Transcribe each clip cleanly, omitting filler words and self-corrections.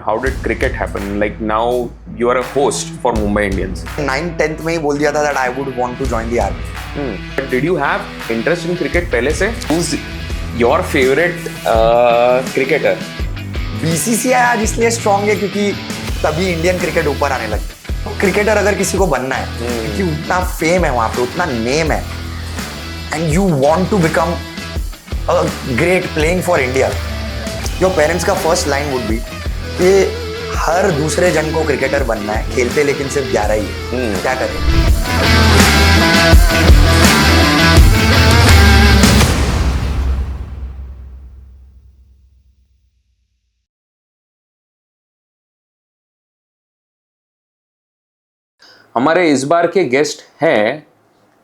how did cricket happen? Like now you are a host for Mumbai Indians. 9th-10th में ही बोल दिया था that I would want to join the army. But did you have interest in cricket पहले से? Who's your favorite cricketer? BCCI आज इसलिए strong है क्योंकि तभी इंडियन क्रिकेट ऊपर आने लगी. क्रिकेटर अगर किसी को बनना है क्योंकि उतना फेम है वहाँ पे, उतना नेम है, and you want to become a great playing for India, your parents का फर्स्ट लाइन वुड बी कि हर दूसरे जन को क्रिकेटर बनना है, खेलते लेकिन सिर्फ 11 ही है, क्या करें. हमारे इस बार के गेस्ट हैं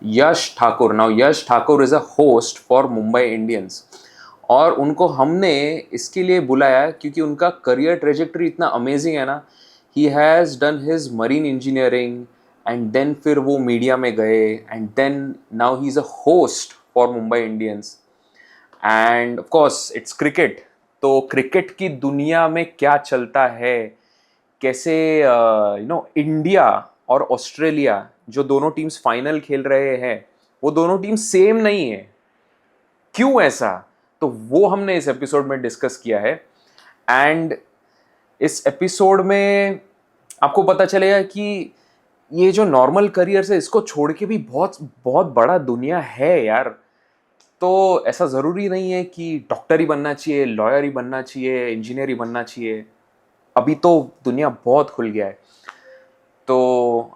Yash Thakur. Now Yash Thakur is a host for Mumbai Indians और उनको हमने इसके लिए बुलाया क्योंकि उनका करियर ट्रेजेक्टरी इतना अमेजिंग है ना. He has done his marine engineering and then फिर वो मीडिया में गए and then now he is a host for Mumbai Indians and of course it's cricket. तो क्रिकेट की दुनिया में क्या चलता है, कैसे इंडिया और ऑस्ट्रेलिया जो दोनों टीम्स फाइनल खेल रहे हैं वो दोनों टीम सेम नहीं है, क्यों ऐसा, तो वो हमने इस एपिसोड में डिस्कस किया है. एंड इस एपिसोड में आपको पता चलेगा कि ये जो नॉर्मल करियर है इसको छोड़ के भी बहुत बहुत बड़ा दुनिया है यार. तो ऐसा ज़रूरी नहीं है कि डॉक्टर ही बनना चाहिए, लॉयर ही बनना चाहिए, इंजीनियर ही बनना चाहिए. अभी तो दुनिया बहुत खुल गया है. तो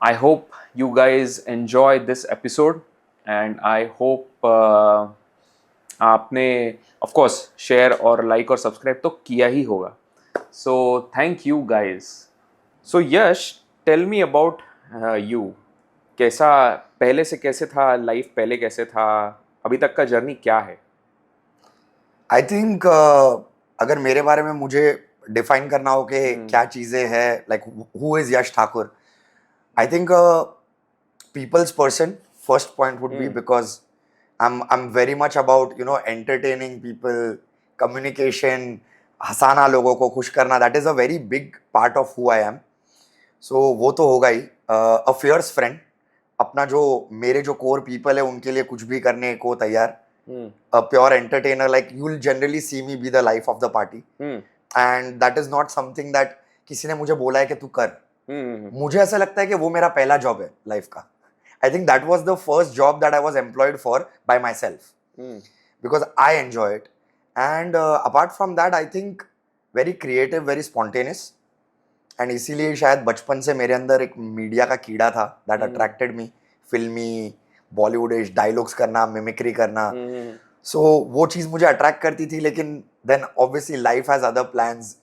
I hope you guys enjoy this episode and I hope आपने ऑफ कोर्स शेयर और लाइक और सब्सक्राइब तो किया ही होगा. So thank you guys. So Yash, tell me about you. कैसा पहले से कैसे था लाइफ, पहले कैसे था, अभी तक का जर्नी क्या है? आई थिंक अगर मेरे बारे में मुझे डिफाइन करना हो कि क्या चीज़ें हैं, like who is Yash Thakur, I think people's person, first point would be because I'm very much about entertaining people, communication, हंसाना, लोगों को खुश करना. That is a very big part of who I am. So वो तो होगा ही. A fierce friend, अपना जो मेरे जो core people है उनके लिए कुछ भी करने को तैयार. A pure entertainer, like you'll generally see me be the life of the party. And that is not something that किसी ने मुझे बोला है कि तू कर. मुझे ऐसा लगता है कि वो मेरा पहला जॉब है लाइफ का. I think that was the first job that I was employed for by myself because I enjoy it. And apart from that, I think very creative, very spontaneous. And इसीलिए शायद बचपन से मेरे अंदर एक media का कीड़ा था that attracted me. फिल्मी, बॉलीवुडिश डायलॉग्स करना, मिमिक्री करना. So वो चीज़ मुझे अट्रैक्ट करती थी. लेकिन then obviously life has other plans.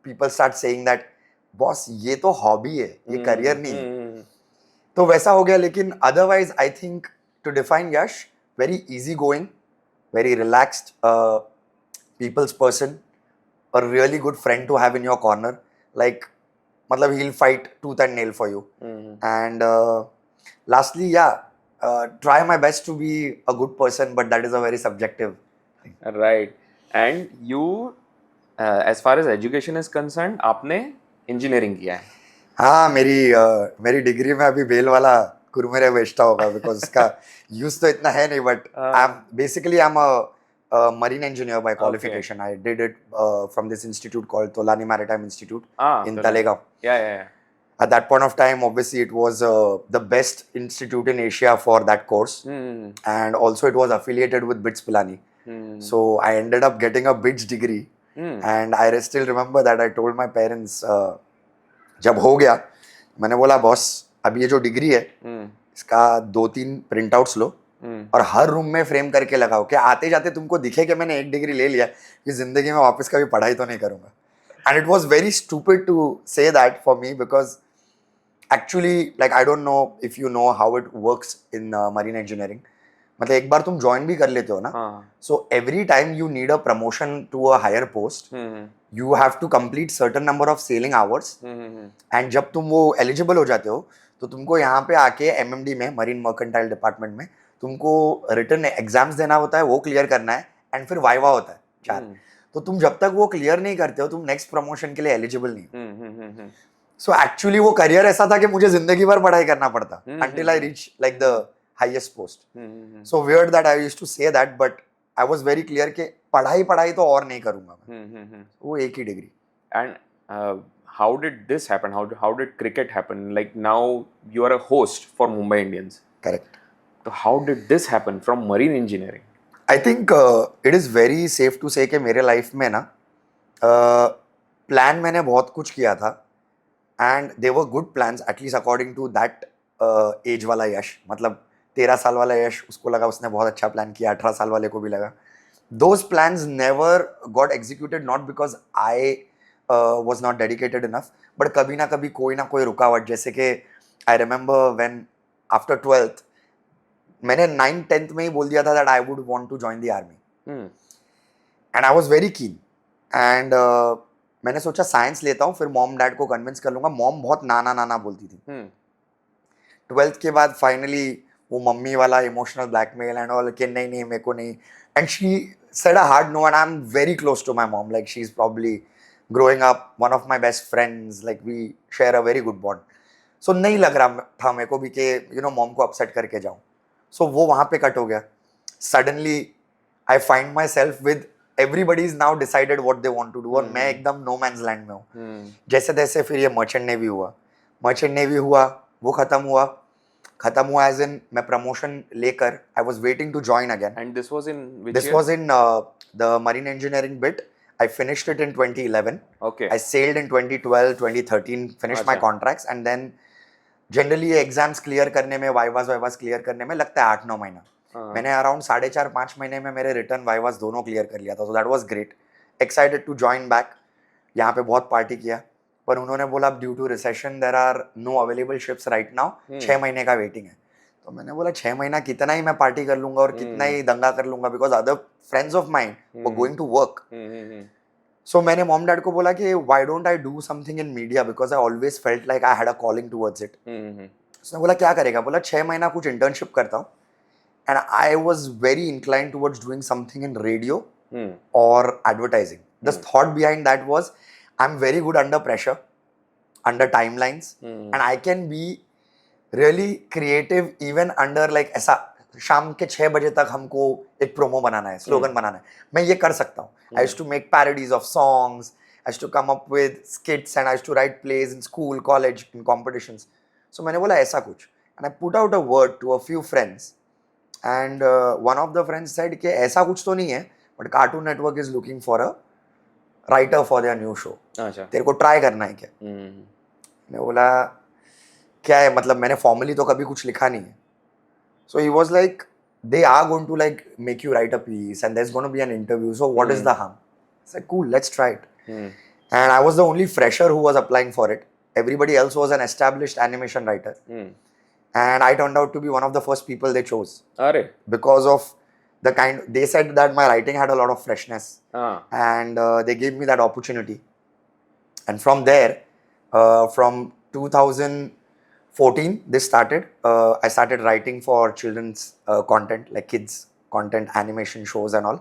People start saying that boss ये तो हॉबी है, ये करियर नहीं है. तो वैसा हो गया. लेकिन otherwise I think to define Yash, very easy going, very relaxed peoples person, और really good friend to have in your corner. Like मतलब he will fight tooth and nail for you. And lastly yeah try my best to be a good person, but that is a very subjective. Right. And you as far as education is concern, आपने engineering किया है? हाँ, मेरी degree में अभी bell वाला कुरमुरे बेचता होगा बिकॉज इसका यूज तो इतना है नहीं. But I am a marine engineer by qualification. I did it from this institute called Tolani maritime institute in Talegaon. Yeah. At that point of time, obviously, it was the best institute in Asia for that course. And also it was affiliated with BITS Pilani. So I ended up getting a BITS degree. And I still remember that I told my parents, जब हो गया, मैंने बोला boss अब ये जो degree है इसका 2-3 प्रिंट आउट्स लो और हर रूम में फ्रेम करके लगाओ कि आते जाते तुमको दिखे कि मैंने एक डिग्री ले लिया, कि जिंदगी में वापस कभी पढ़ाई तो नहीं करूंगा. And it was very stupid to say that for me because actually like I don't know if you know how it works in marine engineering. मतलब एक बार तुम ज्वाइन भी कर लेते हो ना, so every time you need a promotion to a higher post, you have to complete certain number of sailing hours. and जब तुम वो एलिजिबल हो जाते हो तो तुमको यहाँ पे आके MMD में, मरीन मर्केंटाइल डिपार्टमेंट में, तुमको रिटन एग्जाम्स देना होता है, वो क्लियर करना है, एंड फिर वाइवा होता है 4. तो तुम जब तक वो क्लियर नहीं करते हो तुम नेक्स्ट प्रमोशन के लिए एलिजिबल नहीं. सो एक्चुअली वो करियर ऐसा था कि मुझे जिंदगी भर पढ़ाई करना पड़ता until I reach like the highest post. So weird that I used to say that, but I was very clear कि पढ़ाई तो और नहीं करूंगा मैं. वो एक ही degree. And how did this happen? How did cricket happen? Like now you are a host for Mumbai Indians. Correct. So how did this happen from marine engineering? I think it is very safe to say कि मेरे life में ना plan मैंने बहुत कुछ किया था and they were good plans at least according to that age वाला यश. मतलब 13 साल वाला यश, उसको लगा उसने बहुत अच्छा प्लान किया, 18 साल वाले को भी लगा. Those plans never got executed, not because I was not dedicated enough, but कभी ना कभी कोई ना कोई रुकावट. जैसे कि I remember when after 12th मैंने 9th-10th में ही बोल दिया था that I would want to join the army and I was very keen. एंड मैंने सोचा साइंस लेता हूँ, फिर मॉम डैड को कन्विंस कर लूंगा. मॉम बहुत नाना बोलती थी. 12th के बाद फाइनली वो मम्मी वाला इमोशनल ब्लैकमेल एंड ऑल कि नहीं मेरे को नहीं. And she said a hard no and I am very close to my mom. Like she is probably growing up one of my best friends, like we share a very good bond. So नहीं लग रहा था मेरे को भी कि you know mom को upset करके जाऊं. So वो वहाँ पे कट हो गया. Suddenly I find myself with everybody is now decided what they want to do और मैं एकदम no man's land में हूँ. जैसे तैसे फिर ये मर्चेंट नेवी हुआ, वो खत्म हुआ as in मैं प्रमोशन लेकर I was waiting to join again. And this was in which This year? was in the marine engineering bit. I finished it in 2011. Okay. I sailed in 2012, 2013, finished my contracts, and then generally ये exams clear करने में, vivas clear करने में लगता है 8-9 महीना. मैंने around 4.5 महीने में मेरे रिटर्न वाइवास दोनों क्लियर कर लिया था. So that was great. Excited to join back. यहाँ पे बहुत पार्टी किया, पर उन्होंने बोला due to recession there are no available ships right now. 6 महीने का वेटिंग है. तो मैंने बोला 6 महीना कितना ही मैं पार्टी कर लूंगा और कितना ही दंगा कर लूंगा, because other friends of mine were going to work. So मैंने मॉम डैड को बोला कि why don't I do something in media, because I always felt like I had a calling towards it. उसने बोला क्या करेगा? बोला 6 महीना कुछ इंटर्नशिप करता हूँ. And I was very incline towards doing something in radio और advertising. The thought behind that was I am very good under pressure, under timelines, and I can be really creative even under like ऐसा शाम के 6 बजे तक हमको एक promo बनाना है, slogan बनाना है, मैं ये कर सकता हूँ. I used to make parodies of songs, I used to come up with skits and I used to write plays in school, college, in competitions. So मैंने बोला ऐसा कुछ, and I put out a word to a few friends and one of the friends said कि ऐसा कुछ तो नहीं है, but Cartoon Network is looking for a writer for their new show. तेरे को ट्राई करना है क्या? मैंने बोला क्या है, मतलब मैंने फॉर्मली तो कभी कुछ लिखा नहीं है. So he was like, they are going to like make you write a piece and there's going to be an interview. So what is the harm? I said, cool, let's try it. And I was the only fresher who was applying for it. Everybody else was an established animation writer. And I turned out to be one of the first people they chose. Because of the kind, they said that my writing had a lot of freshness. And they gave me that opportunity. And from there, from 2014 this started. I started writing for children's content, like kids content, animation shows and all.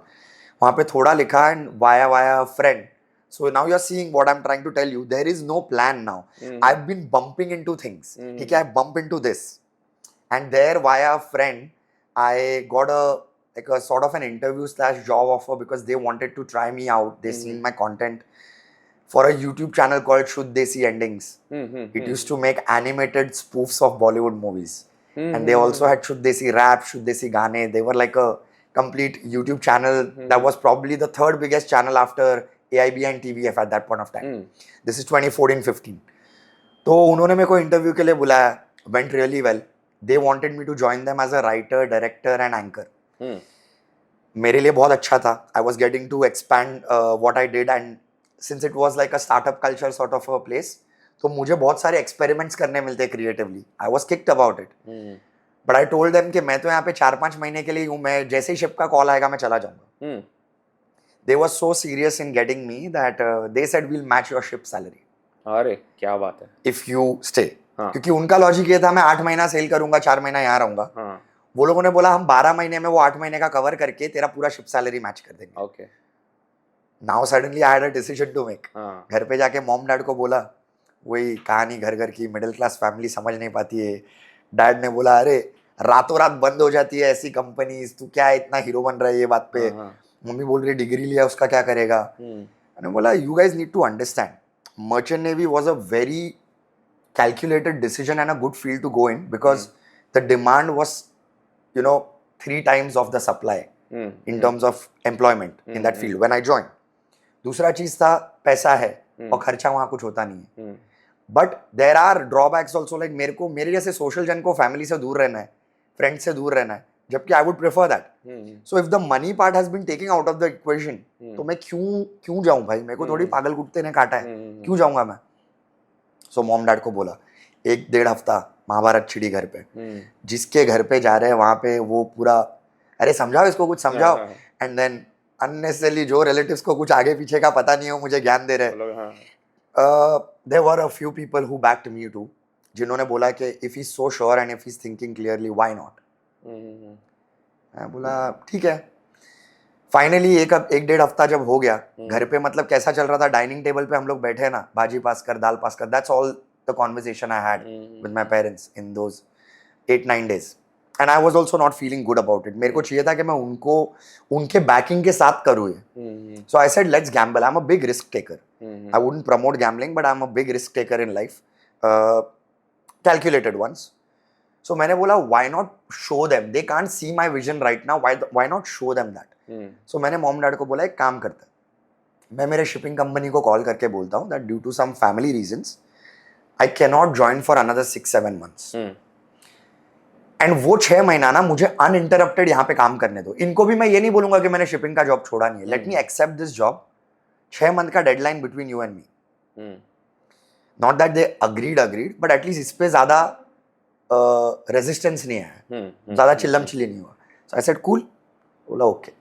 वहाँ पे थोड़ा लिखा and via a friend. So now you're seeing what I'm trying to tell you. There is no plan now. I've been bumping into things. ठीक है, I bump into this, and there via a friend I got a sort of an interview / job offer because they wanted to try me out. They seen my content for a YouTube channel called Shuddh Desi Endings. It used to make animated spoofs of Bollywood movies. And they also had Shuddh Desi Rap, Shuddh Desi Gaane. They were like a complete YouTube channel that was probably the 3rd biggest channel after AIB and TVF at that point of time. This is 2014-15. तो उन्होंने मेरे को interview के लिए बुलाया. Went really well. They wanted me to join them as a writer, director and anchor. मेरे लिए बहुत अच्छा था. I was getting to expand what I did, and since it was like a startup culture sort of a place, तो मुझे बहुत सारे experiments करने मिलते creatively. I was kicked about it. But I told them कि मैं तो यहाँ पे 4-5 महीने के लिए हूँ, मैं जैसे ही शिप का कॉल आएगा मैं चला जाऊँगा. They were so serious in getting me that they said we'll match your ship salary. अरे क्या बात है. If you stay. क्योंकि उनका लॉजिक ये था मैं 8 महीना सेल करूंगा, 4 महीना यहाँ रहूंगा. वो लोगों ने बोला हम 12 महीने में वो 8 महीने का कवर करके तेरा पूरा शिप सैलरी मैच कर देंगे. Okay. Now suddenly I had a decision to make. घर पे जाके मॉम डैड को बोला वही कहानी घर घर की, मिडिल क्लास फैमिली समझ नहीं पाती है। डैड ने बोला अरे रातों रात बंद हो जाती है ऐसी कंपनीज, तू क्या इतना हीरो बन रहा है ये बात पे। हाँ, हाँ, मम्मी बोल रही डिग्री लिया उसका क्या करेगा। मैंने बोला you guys need to understand, merchant navy was a very calculated decision and a good field to go in because the demand was, you know, 3 times of the supply in terms of employment in that field when I joined. दूसरा चीज था पैसा है और खर्चा वहां कुछ होता नहीं है। But there are drawbacks also, like मेरे जैसे सोशल जन को फैमिली से दूर रहना है, फ्रेंड से दूर रहना है, जबकि I would prefer that. So if the money part has been taking out of the equation, तो मैं क्यों जाऊं भाई, मेरे को थोड़ी पागल कुत्ते ने काटा है, क्यों जाऊंगा मैं। सो मॉम डैड को बोला 1-1.5 हफ्ता महाभारत छिड़ी घर पे, जिसके घर पे जा रहे हैं वहां पे वो पूरा अरे समझाओ इसको कुछ समझाओ, एंड देन अननेसेसरली जो रिलेटिव्स को कुछ आगे पीछे का पता नहीं हो मुझे ज्ञान दे रहे। There were a few people who backed me too, जिन्होंने बोला कि if he so sure and if he is thinking clearly why not. मैं बोला ठीक है। फाइनली 1-1.5 हफ्ता जब हो गया घर पे, मतलब कैसा चल रहा था, डाइनिंग टेबल पे हम लोग बैठे ना, भाजी पास कर दाल पास कर, that's all the conversation I had with my parents in those 8-9 days, and I was also not feeling good about it. मेरे को चाहिए था कि मैं उनको उनके बैकिंग के साथ करूँ ये। So I said let's gamble, I am a big risk taker, I wouldn't promote gambling but I am a big risk taker in life, calculated ones. So मैंने बोला why not show them, they can't see my vision right now, why not show them that. So मैंने mom dad को बोला एक काम करते हैं, मैं मेरे शिपिंग कंपनी को कॉल करके बोलता हूँ that due to some family reasons I cannot join for another 6-7 months. And वो 6 महीना ना मुझे अनइंटरप्टेड यहाँ पे काम करने दो। इनको भी मैं ये नहीं बोलूंगा कि मैंने शिपिंग का जॉब छोड़ा नहीं है, let me accept this job, 6 month का deadline between you and me. Not that they agreed but at least इस पे ज्यादा रेजिस्टेंस नहीं है, ज्यादा चिल्लम चिल्ली नहीं हुआ। सो आई सेड कूल, बोला okay.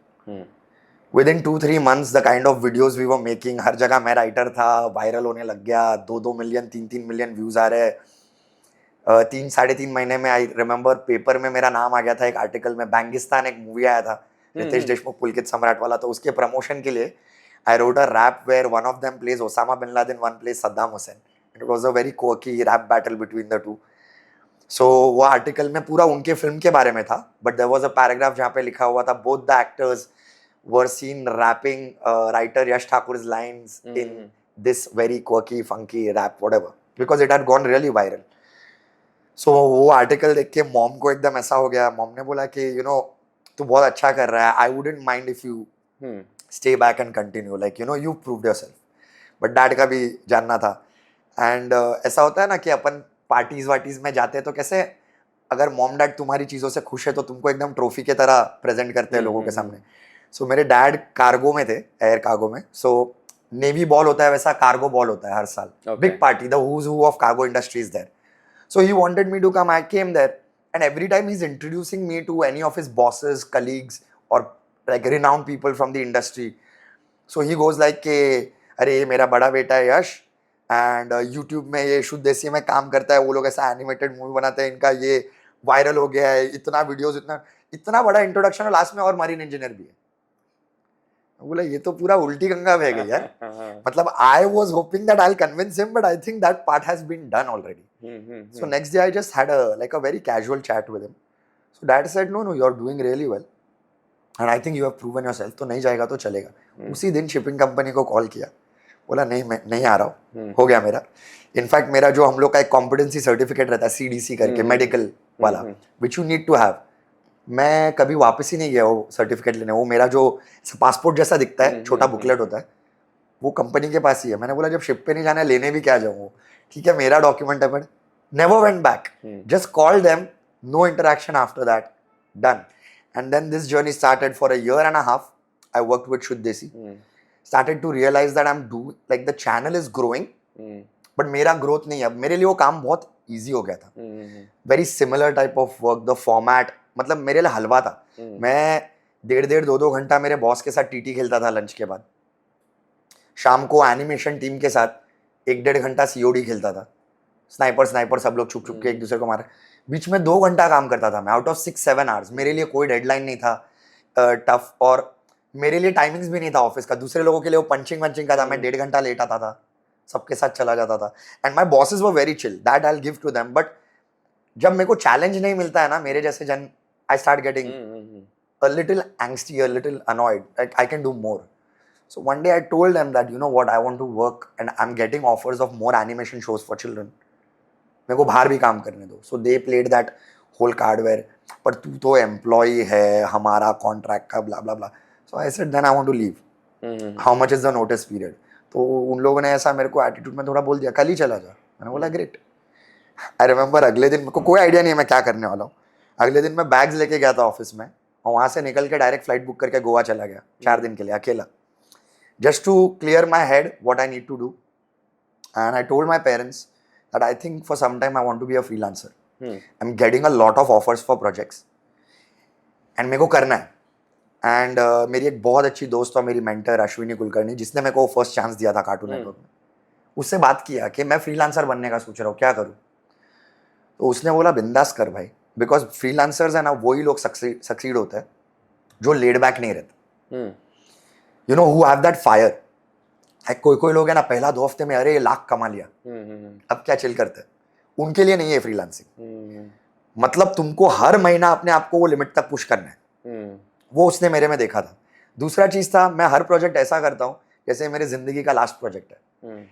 Within 2-3 months the kind of videos we were making, हर जगह मैं राइटर था, वायरल होने लग गया, 2-2 मिलियन 3-3 मिलियन व्यूज आ रहे। 3-3.5 महीने में आई रिमेंबर पेपर में मेरा नाम आ गया था एक आर्टिकल में। बैंगिस्तान एक मूवी आया था रितेश देशमुख पुलकित सम्राट वाला, तो उसके प्रमोशन के लिए I wrote a rap where one of them plays Osama bin Laden, one plays Saddam Hussein. It was a very quirky rap battle between the two. So वो आर्टिकल में पूरा उनके फिल्म के बारे में था, but there was a paragraph जहाँ पे लिखा हुआ था both the actors were seen rapping writer Yash Thakur's lines in this very quirky funky rap whatever because it had gone really viral. So वो आर्टिकल देख के मॉम को एकदम ऐसा हो गया। मॉम ने बोला कि यू नो तू बहुत अच्छा कर रहा है, I wouldn't mind if you stay back and continue, like you no you proved yourself. But dad का भी जानना था। एंड ऐसा होता है ना कि अपन पार्टीज वार्टीज में जाते हैं तो कैसे अगर मॉम डैड तुम्हारी चीज़ों से खुश है तो तुमको एकदम ट्रॉफी की तरह प्रेजेंट करते हैं लोगों के सामने। सो मेरे डैड कार्गो में थे, एयर कार्गो में। सो नेवी बॉल होता है वैसा कार्गो बॉल होता है हर साल, big party, the who's who of cargo industries there. So he wanted me to come, I came there, and every time he is introducing me to any of his bosses, colleagues और like renowned people from the industry. So he goes like के अरे ये मेरा बड़ा बेटा है यश, and YouTube में ये शुद्ध देसी में काम करता है, वो लोग ऐसा एनिमेटेड मूवी बनाते हैं, इनका ये वायरल हो गया है, इतना वीडियोस, इतना बड़ा इंट्रोडक्शन, और लास्ट में और मरीन इंजीनियर भी है। बोला ये तो पूरा उल्टी गंगा बह गई यार। मतलब I was hoping that I will convince him but I think that part has been done already. So next day I just had like a very casual chat with him. So dad said no you are doing really well and I think you have proven yourself, तो नहीं जाएगा तो चलेगा। उसी दिन shipping company को call किया, बोला नहीं मैं नहीं आ रहा हूँ, हो गया मेरा। इनफैक्ट मेरा जो हम लोग का एक कॉम्पिटेंसी सर्टिफिकेट रहता है CDC करके, मेडिकल वाला, which you need to have, मैं कभी वापस ही नहीं गया वो सर्टिफिकेट लेने। वो मेरा जो पासपोर्ट जैसा दिखता है, छोटा बुकलेट होता है, वो कंपनी के पास ही है। मैंने बोला जब शिप पे नहीं जाना है लेने भी क्या जाऊँ, ठीक है मेरा डॉक्यूमेंट है, but never went back, just call them, no interaction after that, done. And then this journey started for a year and a half. I worked with शुद्ध देसी, started to realize that I'm doing, like the channel is growing, but मेरा growth नहीं है। अब मेरे लिए वो काम बहुत ईजी हो गया था, very similar type of work, the format, मतलब मेरे लिए हलवा था। मैं 1.5 2 घंटा मेरे बॉस के साथ टीटी खेलता था लंच के बाद, शाम को एनिमेशन टीम के साथ 1-1.5 घंटा COD खेलता था, स्नाइपर सब लोग छुप छुप के एक दूसरे को मारे। बीच में 2 घंटा काम करता था मैं, आउट ऑफ 6-7 आवर्स। मेरे लिए कोई डेडलाइन नहीं था टफ, और मेरे लिए टाइमिंग्स भी नहीं था ऑफिस का। दूसरे लोगों के लिए वो पंचिंग का था, मैं 1.5 घंटा लेट आता था, सबके साथ चला जाता था. And my bosses were very chill, that I will give to them. But जब मेरे को चैलेंज नहीं मिलता है ना मेरे जैसे जन, I start getting a little angsty, a little annoyed. Like I can do more. So one day I told them that, you know what, I want to work and I'm getting offers of more animation shows for children. मेरे को बाहर भी काम करने दो. So they played that whole card where, पर तू तो एम्प्लॉय है, हमारा कॉन्ट्रैक्ट का blah blah blah. So I said then I want to leave. How much is the notice period? तो उन लोगों ने ऐसा मेरे को एटीट्यूड में थोड़ा बोल दिया, कल ही चला जा. मैंने बोला ग्रेट. आई रिमेंबर अगले दिन मेरे को कोई आइडिया नहीं है मैं क्या करने वाला हूँ. अगले दिन मैं बैग्स लेके गया था ऑफिस में और वहाँ से निकल के डायरेक्ट फ्लाइट बुक करके गोवा चला गया 4 दिन के लिए अकेला. Just to clear my head what I need to do. And I told my parents that I think for some time I want to be a freelancer. I am getting a lot of offers for projects and मेरे को करना है. And मेरी एक बहुत अच्छी दोस्त और मेरी मेंटर अश्विनी कुलकर्णी, जिसने मेरे को फर्स्ट चांस दिया था कार्टून नेटवर्क में, उससे बात किया कि मैं फ्रीलांसर बनने का सोच रहा हूँ, क्या करूँ. तो उसने बोला बिंदास कर भाई, बिकॉज फ्रीलांसर्स है ना वही लोग सक्सीड होते हैं जो लेड बैक नहीं रहते. You know who have that fire. कोई लोग है ना पहला 2 हफ्ते में अरे लाख कमा लिया, अब क्या चिल करते हैं, उनके लिए नहीं है फ्रीलांसिंग. मतलब तुमको हर महीना अपने आप को वो लिमिट तक पुश करना है. वो उसने मेरे में देखा था. दूसरा चीज था, मैं हर प्रोजेक्ट ऐसा करता हूँ जैसे मेरे जिंदगी का लास्ट प्रोजेक्ट है.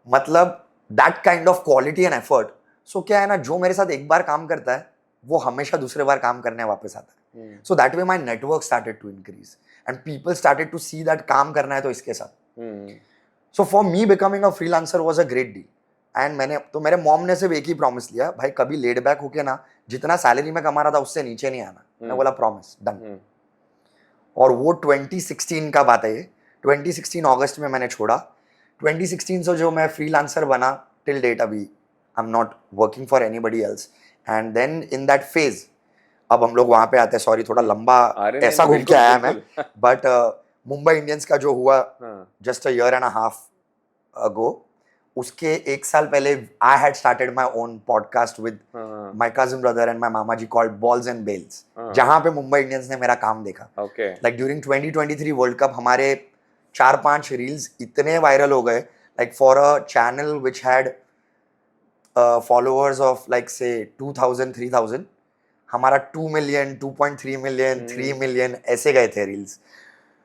मतलब that kind of quality and effort. So क्या है ना, जो मेरे साथ एक बार काम करता है वो हमेशा दूसरे बार काम करने वापस आता है. So that way my network started to increase and people started to see that काम करना है तो इसके साथ. So for me becoming a freelancer was a great deal. And मेरे मॉम ने सिर्फ एक ही प्रॉमिस लिया, भाई कभी लेड बैक होके ना जितना सैलरी में कमा रहा था उससे नीचे नहीं आना. मैं बोला प्रॉमिस डन. और वो 2016 का बात है ये. 2016 अगस्त में मैंने छोड़ा. 2016 से जो मैं फ्रीलांसर बना टिल डेट, अभी I am not working for anybody else. And then in that phase अब हम लोग वहां पे आते हैं. सॉरी थोड़ा लंबा ऐसा घूम के आया मैं. बट मुंबई इंडियंस का जो हुआ just a year and a half ago, उसके 1 साल पहले I had started my own podcast with my cousin brother and my मामा जी कॉल्ड बॉल्स एंड बेल्स, जहां पे मुंबई इंडियंस ने मेरा काम देखा. लाइक ड्यूरिंग 2023 वर्ल्ड कप हमारे 4-5 रील्स इतने वायरल हो गए, like for a channel which had followers of like से 2000-3000, हमारा 2 मिलियन, 2.3 मिलियन, 3 मिलियन ऐसे गए थे reels.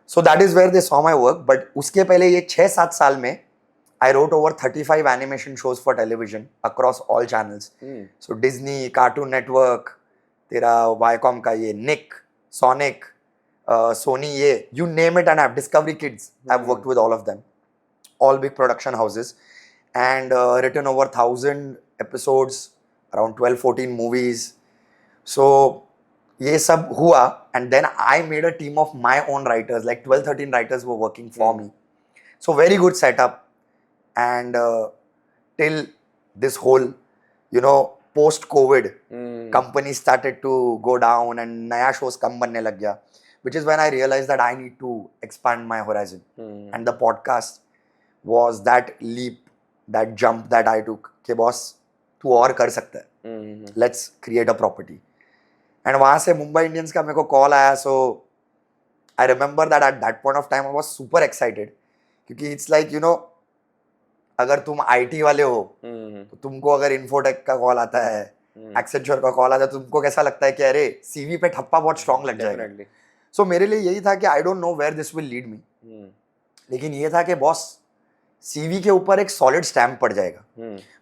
So that is where they saw my work. But उसके पहले ये 6-7 साल में I wrote over 35 animation shows for television across all channels. So Disney, Cartoon Network, तेरा Viacom का ये Nick, Sonic, Sony ये, you name it, and I have Discovery Kids. I've worked with all of them, all big production houses, and written over 1,000 episodes, around 12-14 movies. So ये सब हुआ, and then I made a team of my own writers, like 12-13 writers were working for me. So very good setup. And till this whole, you know, post-COVID, companies started to go down and नया shows कम बनने लग गया, which is when I realized that I need to expand my horizon. And the podcast was that leap, that jump that I took कि boss तू और कर सकता है, let's create a property. And वहाँ से मुंबई इंडियंस का मेरे को कॉल आया. So I remember that at that point of time I was super excited क्योंकि it's like, you know, अगर तुम आईटी वाले हो तो तुमको अगर इन्फोटेक का कॉल आता है, एक्सेंचर का कॉल आता है, तुमको कैसा लगता है कि अरे सीवी पे ठप्पा बहुत स्ट्रांग लग जाएगा. सो मेरे लिए यही था कि I don't know where this will lead me, लेकिन ये था कि बॉस सीवी के ऊपर एक सॉलिड स्टैम्प पड़ जाएगा.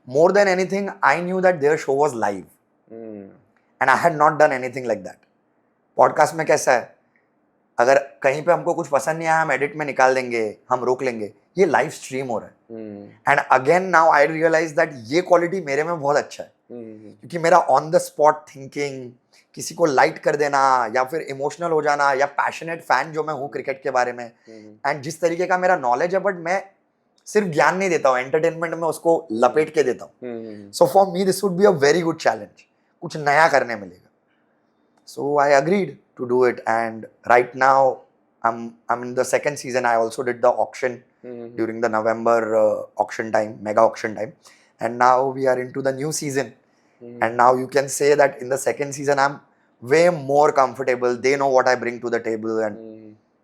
More than anything I knew that their show was live and I had not done anything like that. Podcast में कैसा है, अगर कहीं पे हमको कुछ पसंद नहीं आया हम एडिट में निकाल देंगे, हम रोक लेंगे. ये लाइव स्ट्रीम हो रहा है. And again now I realise that ये क्वालिटी मेरे में बहुत अच्छा है क्योंकि मेरा ऑन द स्पॉट थिंकिंग, किसी को लाइट कर देना या फिर इमोशनल हो जाना, या पैशनेट फैन जो मैं हूँ क्रिकेट के बारे में, एंड जिस तरीके का मेरा नॉलेज है, बट मैं सिर्फ ज्ञान नहीं देता हूँ, एंटरटेनमेंट में उसको लपेट के देता हूँ. So for me this would be a very good challenge, कुछ नया करने मिलेगा. So I agreed to do it, and right now I'm in the second season. I also did the auction during the November auction time, mega auction time, and now we are into the new season. And now you can say that in the second season I'm way more comfortable. They know what I bring to the table, and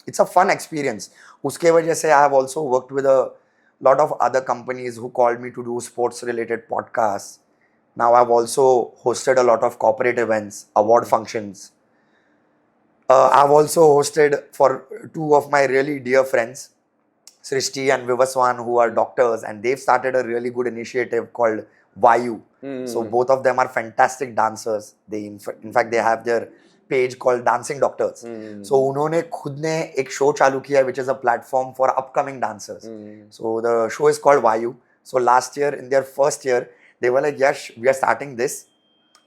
it's a fun experience. Uske wajah se I have also worked with a lot of other companies who called me to do sports related podcasts. Now I've also hosted a lot of corporate events, award functions. I've also hosted for two of my really dear friends, Srishti and Vivaswan, who are doctors, and they've started a really good initiative called Vayu. So both of them are fantastic dancers. They in fact they have their page called Dancing Doctors. So उन्होंने खुद ने एक show चालू किया which is a platform for upcoming dancers. So the show is called Vayu. So last year in their first year they were like, Yash, we are starting this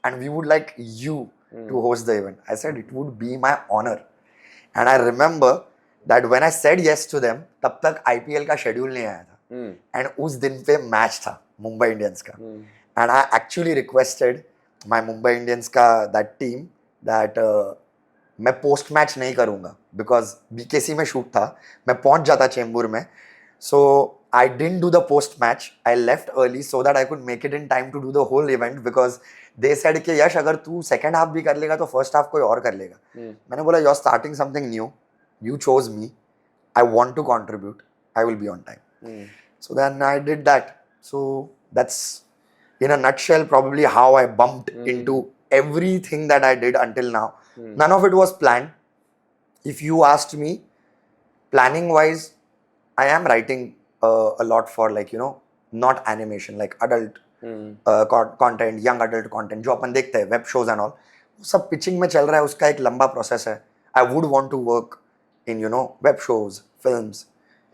and we would like you to host the event. I said it would be my honor. And I remember that when I said yes to them, तब तक IPL का schedule नहीं आया था and उस दिन पे match था मुंबई इंडियंस का and I actually requested my Mumbai Indians का that team that मैं पोस्ट मैच नहीं करूँगा because BKC में शूट था, मैं पहुँच जाता चेंबूर में, so I didn't do the post match. I left early so that I could make it in time to do the whole event because they said कि यश अगर तू second half भी कर लेगा तो first half कोई और कर लेगा. मैंने बोला you're starting something new. You chose me. I want to contribute. I will be on time. So then I did that. So that's in a nutshell probably how I bumped into everything that I did until now. None of it was planned. If you asked me, planning wise, I am writing a lot for like, you know, not animation, like adult content, young adult content, जो अपन देखते हैं, web shows and all. सब pitching में चल रहा है, उसका एक लंबा process है. I would want to work in, you know, web shows, films.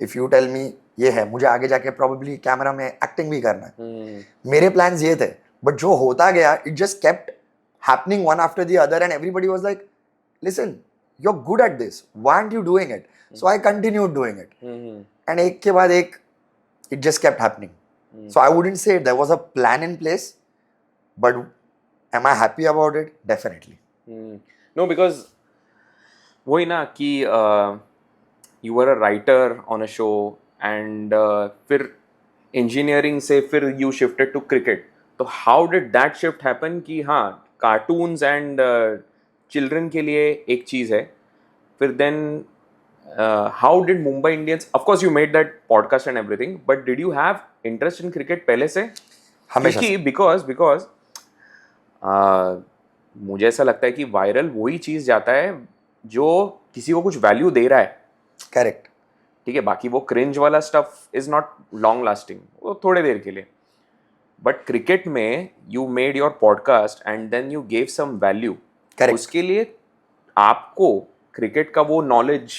If you tell me ये है, मुझे आगे जाके probably कैमरा में acting भी करना है. मेरे plans ये थे, but जो होता गया, it just kept happening one after the other and everybody was like, listen, you're good at this. Why aren't you doing it? So I continued doing it. And एक के बाद एक, it just kept happening. So I wouldn't say there was a plan in place, but am I happy about it? Definitely. No, because वही ना कि you were a writer on a show and फिर engineering से फिर you shifted to cricket. तो how did that shift happen कि हाँ cartoons and children के लिए एक चीज़ है, फिर then how did Mumbai Indians, of course you made that podcast and everything, but did you have interest in cricket पहले से? हमेशा क्योंकि because मुझे ऐसा लगता है कि वायरल वही चीज़ जाता है जो किसी को कुछ वैल्यू दे रहा है. करेक्ट. ठीक है, बाकी वो क्रिंज वाला stuff is not long lasting, वो थोड़े देर के लिए. बट क्रिकेट में you made your podcast and then you gave some value. उसके लिए आपको क्रिकेट का वो नॉलेज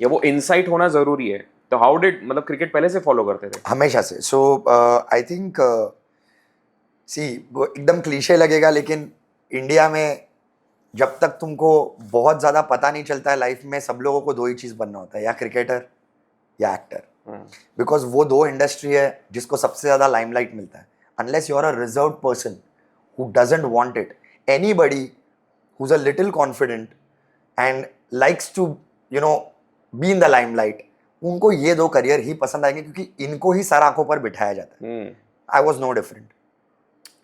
या वो इनसाइट होना जरूरी है. तो हाउ डिड, मतलब क्रिकेट पहले से फॉलो करते थे? हमेशा से. सो आई थिंक सी एकदम क्लीशे लगेगा लेकिन इंडिया में जब तक तुमको बहुत ज़्यादा पता नहीं चलता है लाइफ में, सब लोगों को दो ही चीज़ बनना होता है, या क्रिकेटर या एक्टर. बिकॉज वो दो इंडस्ट्री है जिसको सबसे ज़्यादा लाइमलाइट मिलता है. Unless you are a reserve person who doesn't want it, anybody who is a little confident and likes to you know be in the limelight, उनको ये दो करियर ही पसंद आएंगे क्योंकि इनको ही सर आंखों पर बिठाया जाता है. I was no different.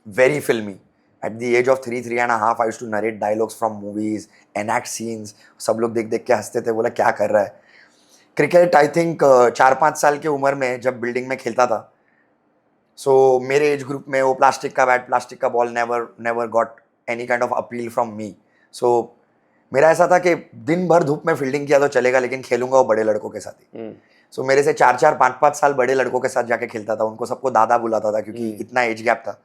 Very filmy. At the age of 3.5, I used to narrate dialogues from movies, enact scenes. सब लोग देख देख के हंसते थे, बोला क्या कर रहा है. क्रिकेट आई थिंक 4-5 साल की उम्र में जब बिल्डिंग में खेलता था, सो मेरे एज ग्रुप में वो प्लास्टिक का बैट, प्लास्टिक का ball never got any kind of appeal from me. So मेरा ऐसा था कि दिन भर धूप में फील्डिंग किया तो चलेगा लेकिन खेलूंगा वो बड़े लड़कों के साथ ही. सो मेरे से 4-4, 5-5 साल बड़े लड़कों के साथ जाके खेलता था. उनको सबको दादा बुलाता था क्योंकि इतना एज गैप था.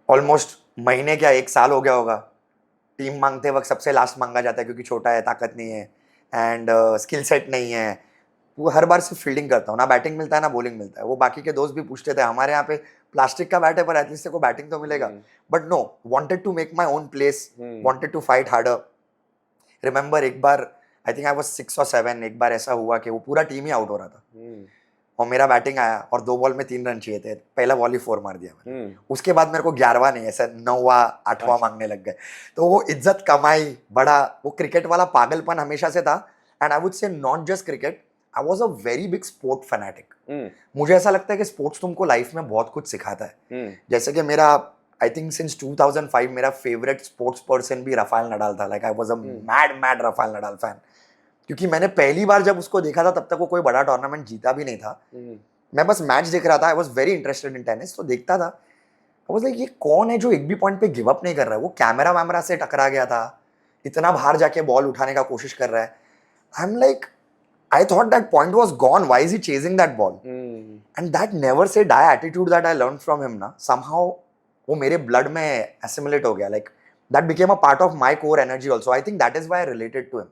ऑलमोस्ट महीने क्या 1 साल हो गया होगा. टीम मांगते वक्त सबसे लास्ट मांगा जाता है क्योंकि छोटा है, ताकत नहीं है एंड स्किल सेट नहीं है. वो हर बार सिर्फ फील्डिंग करता हूँ, ना बैटिंग मिलता है ना बॉलिंग मिलता है. वो बाकी के दोस्त भी पूछते थे, हमारे यहाँ पे प्लास्टिक का बैट है पर एटलीस्ट को बैटिंग तो मिलेगा. But no, wanted to make my own place, wanted to fight harder. Remember एक बार I think I was 6 or 7, एक बार ऐसा हुआ कि वो पूरा टीम ही आउट हो रहा था और मेरा बैटिंग आया और 2 बॉल में 3 रन चाहिए थे. पहला बॉल ही 4 मार दिया मैंने. उसके बाद मेरे को 11वां नहीं, ऐसा 9वां 8वां मांगने लग गए. तो वो इज्जत कमाई बड़ा, वो क्रिकेट वाला पागलपन हमेशा से था. And I would say not just cricket, I was a very big sport fanatic. मुझे ऐसा लगता है कि स्पोर्ट्स तुमको लाइफ में बहुत कुछ सिखाता है. जैसे कि मेरा आई थिंक सिंस 2005 मेरा फेवरेट स्पोर्ट्स पर्सन भी राफेल नडाल था. Like I was a mad Rafael Nadal fan. क्योंकि मैंने पहली बार जब उसको देखा था तब तक वो कोई बड़ा टूर्नामेंट जीता भी नहीं था. मैं बस मैच देख रहा था. आई was very interested in tennis. तो देखता था. आई वॉज लाइक ये कौन है जो एक भी पॉइंट पे गिव अप नहीं कर रहा है. वो कैमरा वैमरा से टकरा गया था, इतना बाहर जाके बॉल उठाने का कोशिश कर रहा है. I am like, I thought that point was gone. Why is he chasing that ball? And that never say die attitude that I learned from him ना, somehow वो मेरे blood में assimilate हो गया. Like that became a part of my core energy also. I think that is why I related to him.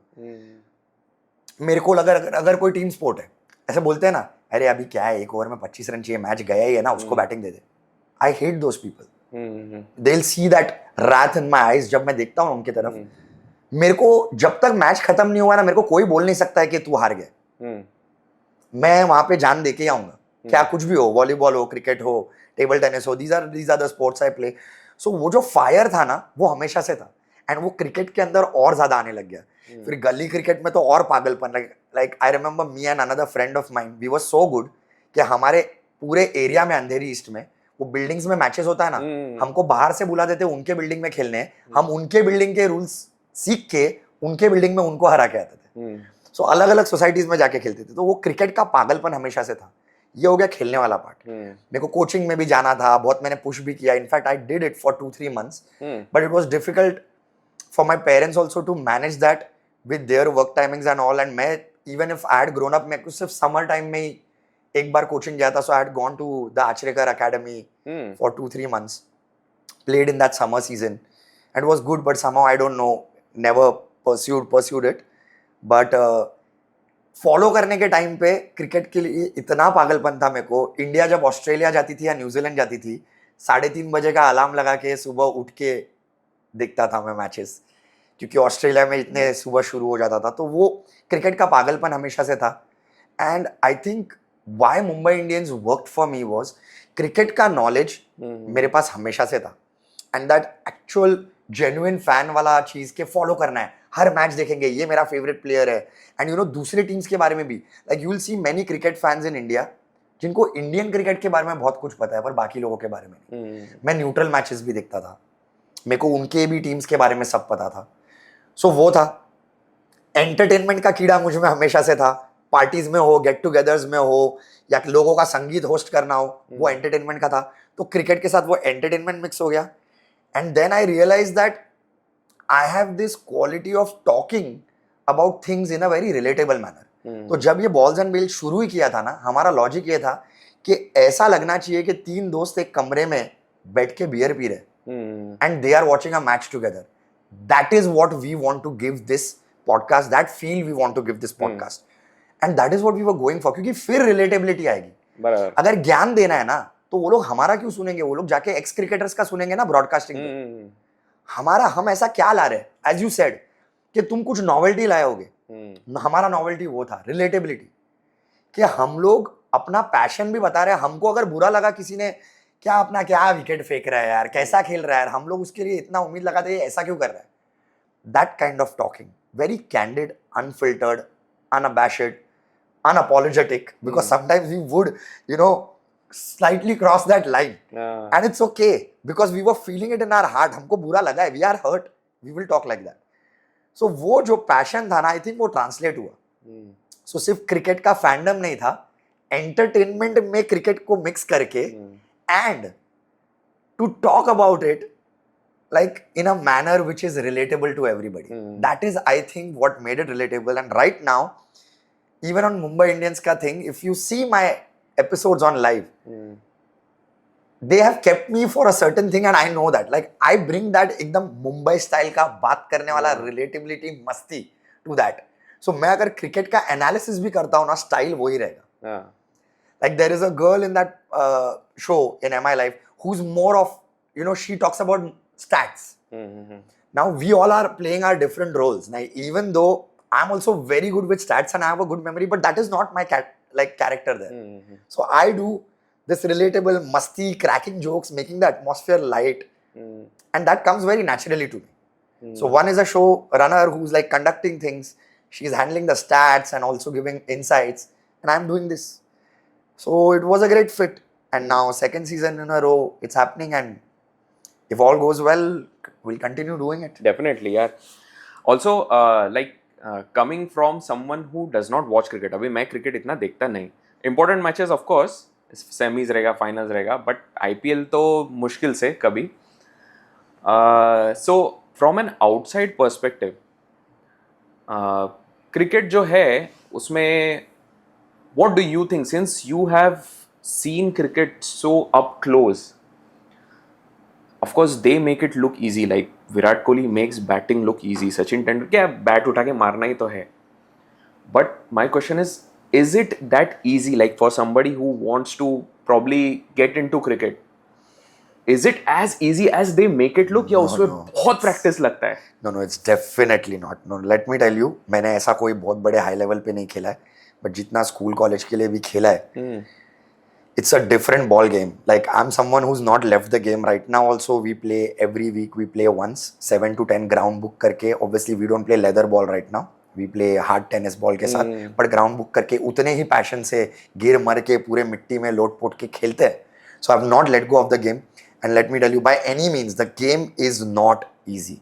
मेरे को अगर कोई टीम स्पोर्ट है, ऐसे बोलते हैं ना, अरे अभी क्या है, एक ओवर में 25 रन चाहिए, मैच गया ही है ना, उसको batting they they. I hate those people. They'll see that wrath in my eyes जब मैं देखता हूँ उनकी तरफ. मेरे को जब तक मैच खत्म नहीं हुआ ना, मेरे को कोई बोल नहीं सकता है कि तू हार गया. मैं वहां पे जान दे के आऊंगा, क्या कुछ भी हो, वॉलीबॉल हो, क्रिकेट हो, टेबल टेनिस हो, these are the sports I play. So वो जो फायर था ना, वो हमेशा से था. एंड वो क्रिकेट के अंदर और ज्यादा आने लग गया. फिर गली क्रिकेट में तो और पागलपन. Like I remember me and another friend of mine, we were so good कि हमारे पूरे एरिया में, अंधेरी ईस्ट में, वो बिल्डिंग्स में मैचेस होता है ना, हमको बाहर से बुला देते उनके बिल्डिंग में खेलने. हम उनके बिल्डिंग के रूल्स सीख के उनके बिल्डिंग में उनको हरा के आते थे. सो अलग अलग सोसाइटीज में जाके खेलते थे. तो वो क्रिकेट का पागलपन हमेशा से था. ये हो गया खेलने वाला पार्ट. मेरे को कोचिंग में भी जाना था, बहुत मैंने पुश भी किया. In fact I did it for 2-3 months, but it was difficult for my parents also to manage that with their work timings and all. And मैं even if I had grown up, मैं सिर्फ summer time में ही एक बार coaching गया था. So I had gone to the Achrekar academy for 2-3 months, played in that summer season, and it was good, but somehow I don't know, never pursued it. But follow करने के time पे cricket के लिए इतना पागलपन था मेरे को. इंडिया जब ऑस्ट्रेलिया जाती थी या न्यूजीलैंड जाती थी, 3:30 बजे का अलार्म लगा के सुबह उठ के देखता था मैं मैचेस, क्योंकि ऑस्ट्रेलिया में इतने सुबह शुरू हो जाता था. तो वो क्रिकेट का पागलपन हमेशा से था. And I think Y Mumbai Indians worked for me was cricket का नॉलेज मेरे पास हमेशा से था. And that actual genuine fan वाला चीज के फॉलो करना है, हर मैच देखेंगे, ये मेरा फेवरेट प्लेयर है. एंड यू नो दूसरे टीम्स के बारे में भी, like you will see many cricket fans in India जिनको इंडियन क्रिकेट के बारे में बहुत कुछ पता है पर बाकी लोगों के बारे में नहीं. मैं न्यूट्रल मैचेस भी देखता था, मेरे को उनके भी टीम्स के बारे में सब पता था. सो वो था. एंटरटेनमेंट का कीड़ा मुझ में हमेशा से था. पार्टीज में हो, गेट टुगेदर्स में हो, या लोगों का संगीत होस्ट करना हो, वो एंटरटेनमेंट का था. तो क्रिकेट के साथ वो एंटरटेनमेंट मिक्स हो गया. And then I realized that I have this quality of talking about things in a very relatable manner. तो जब ये बॉल्स एंड बेल्स शुरू ही किया था ना, हमारा लॉजिक ये था कि ऐसा लगना चाहिए कि 3 दोस्त एक कमरे में बैठ के बियर पी रहे and they are watching a match together. That is what we want to give this podcast, that feel we want to give this podcast, and that is what we were going for. क्योंकि फिर relatability आएगी. अगर ज्ञान देना है ना, तो वो लोग हमारा क्यों सुनेंगे, वो लोग जाके एक्स क्रिकेटर्स का सुनेंगे ना ब्रॉडकास्टिंग पे. हमारा, हम ऐसा क्या ला रहे हैं, एज यू सेड कि तुम कुछ नॉवेल्टी लाए होगे. हमारा नॉवेल्टी वो था रिलेटेबिलिटी, कि हम लोग अपना पैशन भी बता रहे हैं. हमको अगर बुरा लगा किसी ने, क्या अपना क्या विकेट फेंक रहा है यार, कैसा खेल रहा है यार, हम लोग उसके लिए इतना उम्मीद लगाते हैं, ऐसा क्यों कर रहा है. That kind of talking, very candid, unfiltered, unabashed, unapologetic, because sometimes we would, you know, slightly cross that line, and it's okay because we were feeling it in our heart. हमको बुरा लगा है, we are hurt, we will talk like that. So वो जो passion था ना, I think वो translate हुआ. So सिर्फ क्रिकेट का फैंडम नहीं था, एंटरटेनमेंट में क्रिकेट को मिक्स करके and to talk about it like in a manner which is relatable to everybody. That is, I think, what made it relatable. And right now, even on Mumbai Indians ka thing, if you see my episodes on live, they have kept me for a certain thing, and I know that. Like, I bring that एकदम Mumbai style का बात करने वाला relatability, मस्ती to that. So मैं अगर cricket का analysis भी करता हूँ ना, स्टाइल वही रहेगा. Like there is a girl in that show in My Life who's more of, you know, she talks about stats. Now we all are playing our different roles. Now, even though I'm also very good with stats and I have a good memory, but that is not my character there. So I do this relatable, musty, cracking jokes, making the atmosphere light, and that comes very naturally to me. So one is a show runner who's like conducting things. She's handling the stats and also giving insights, and I'm doing this. So it was a great fit. And now second season in a row, it's happening, and if all goes well, we'll continue doing it. Definitely, yeah. Also, like coming from someone who does not watch cricket, अभी मैं cricket इतना देखता नहीं, important matches of course, semis रहेगा, finals रहेगा, but IPL तो मुश्किल से कभी. So from an outside perspective, cricket जो है उसमें what do you think, since you have seen cricket so up close? Of course they make it look easy, like Virat Kohli makes batting look easy, Sachin Tendulkar क्या bat उठा के मारना ही तो है. But my question is it that easy, like for somebody who wants to probably get into cricket, is it as easy as they make it look, या उसमें बहुत practice लगता है? No, it's definitely not. No, let me tell you, मैंने ऐसा कोई बहुत बड़े हाई लेवल पे नहीं खेला है, बट जितना स्कूल कॉलेज के लिए भी खेला है, it's a different ball game. Like I'm someone who's not left the game right now. Also, we play every week. We play once 7 to 10 ground book करके. Obviously, we don't play leather ball right now. We play hard tennis ball के साथ. But ground book करके उतने ही passion से गिर मर के पूरे मिट्टी में लोट पोट के खेलते हैं. So I've not let go of the game. And let me tell you, by any means, the game is not easy.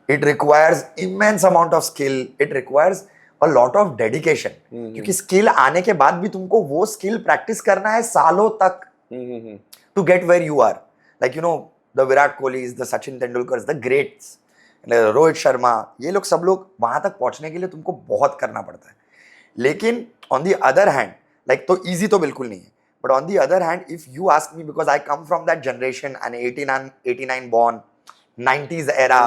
It requires immense amount of skill. It requires a lot of dedication. क्योंकि skill आने के बाद भी तुमको वो skill practice करना है सालों तक to get where you are. Like you know, the Virat Kohlis, the Sachin Tendulkars, the greats, Rohit Sharma, ये लोग सब लोग वहां तक पहुंचने के लिए तुमको बहुत करना पड़ता है. लेकिन on the other hand, like तो easy तो बिल्कुल नहीं है. But on the other hand, if you ask me, because I come from that generation, and 89 born, 90s era,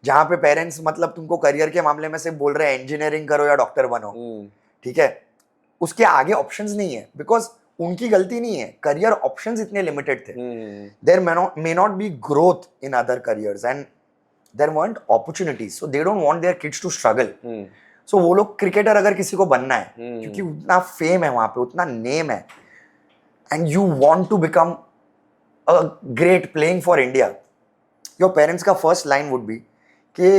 जहाँ पे पेरेंट्स मतलब तुमको करियर के मामले में से बोल रहे हैं इंजीनियरिंग करो या डॉक्टर बनो, ठीक है, उसके आगे ऑप्शंस नहीं है, बिकॉज उनकी गलती नहीं है, करियर ऑप्शंस इतने लिमिटेड थे. There may not be growth in other careers and there weren't opportunities, so they don't want their kids to struggle. So वो लोग क्रिकेटर अगर किसी को बनना है, क्योंकि उतना फेम है वहां पे, उतना नेम है, and you want to become a great playing for India, your parents का first line would be कि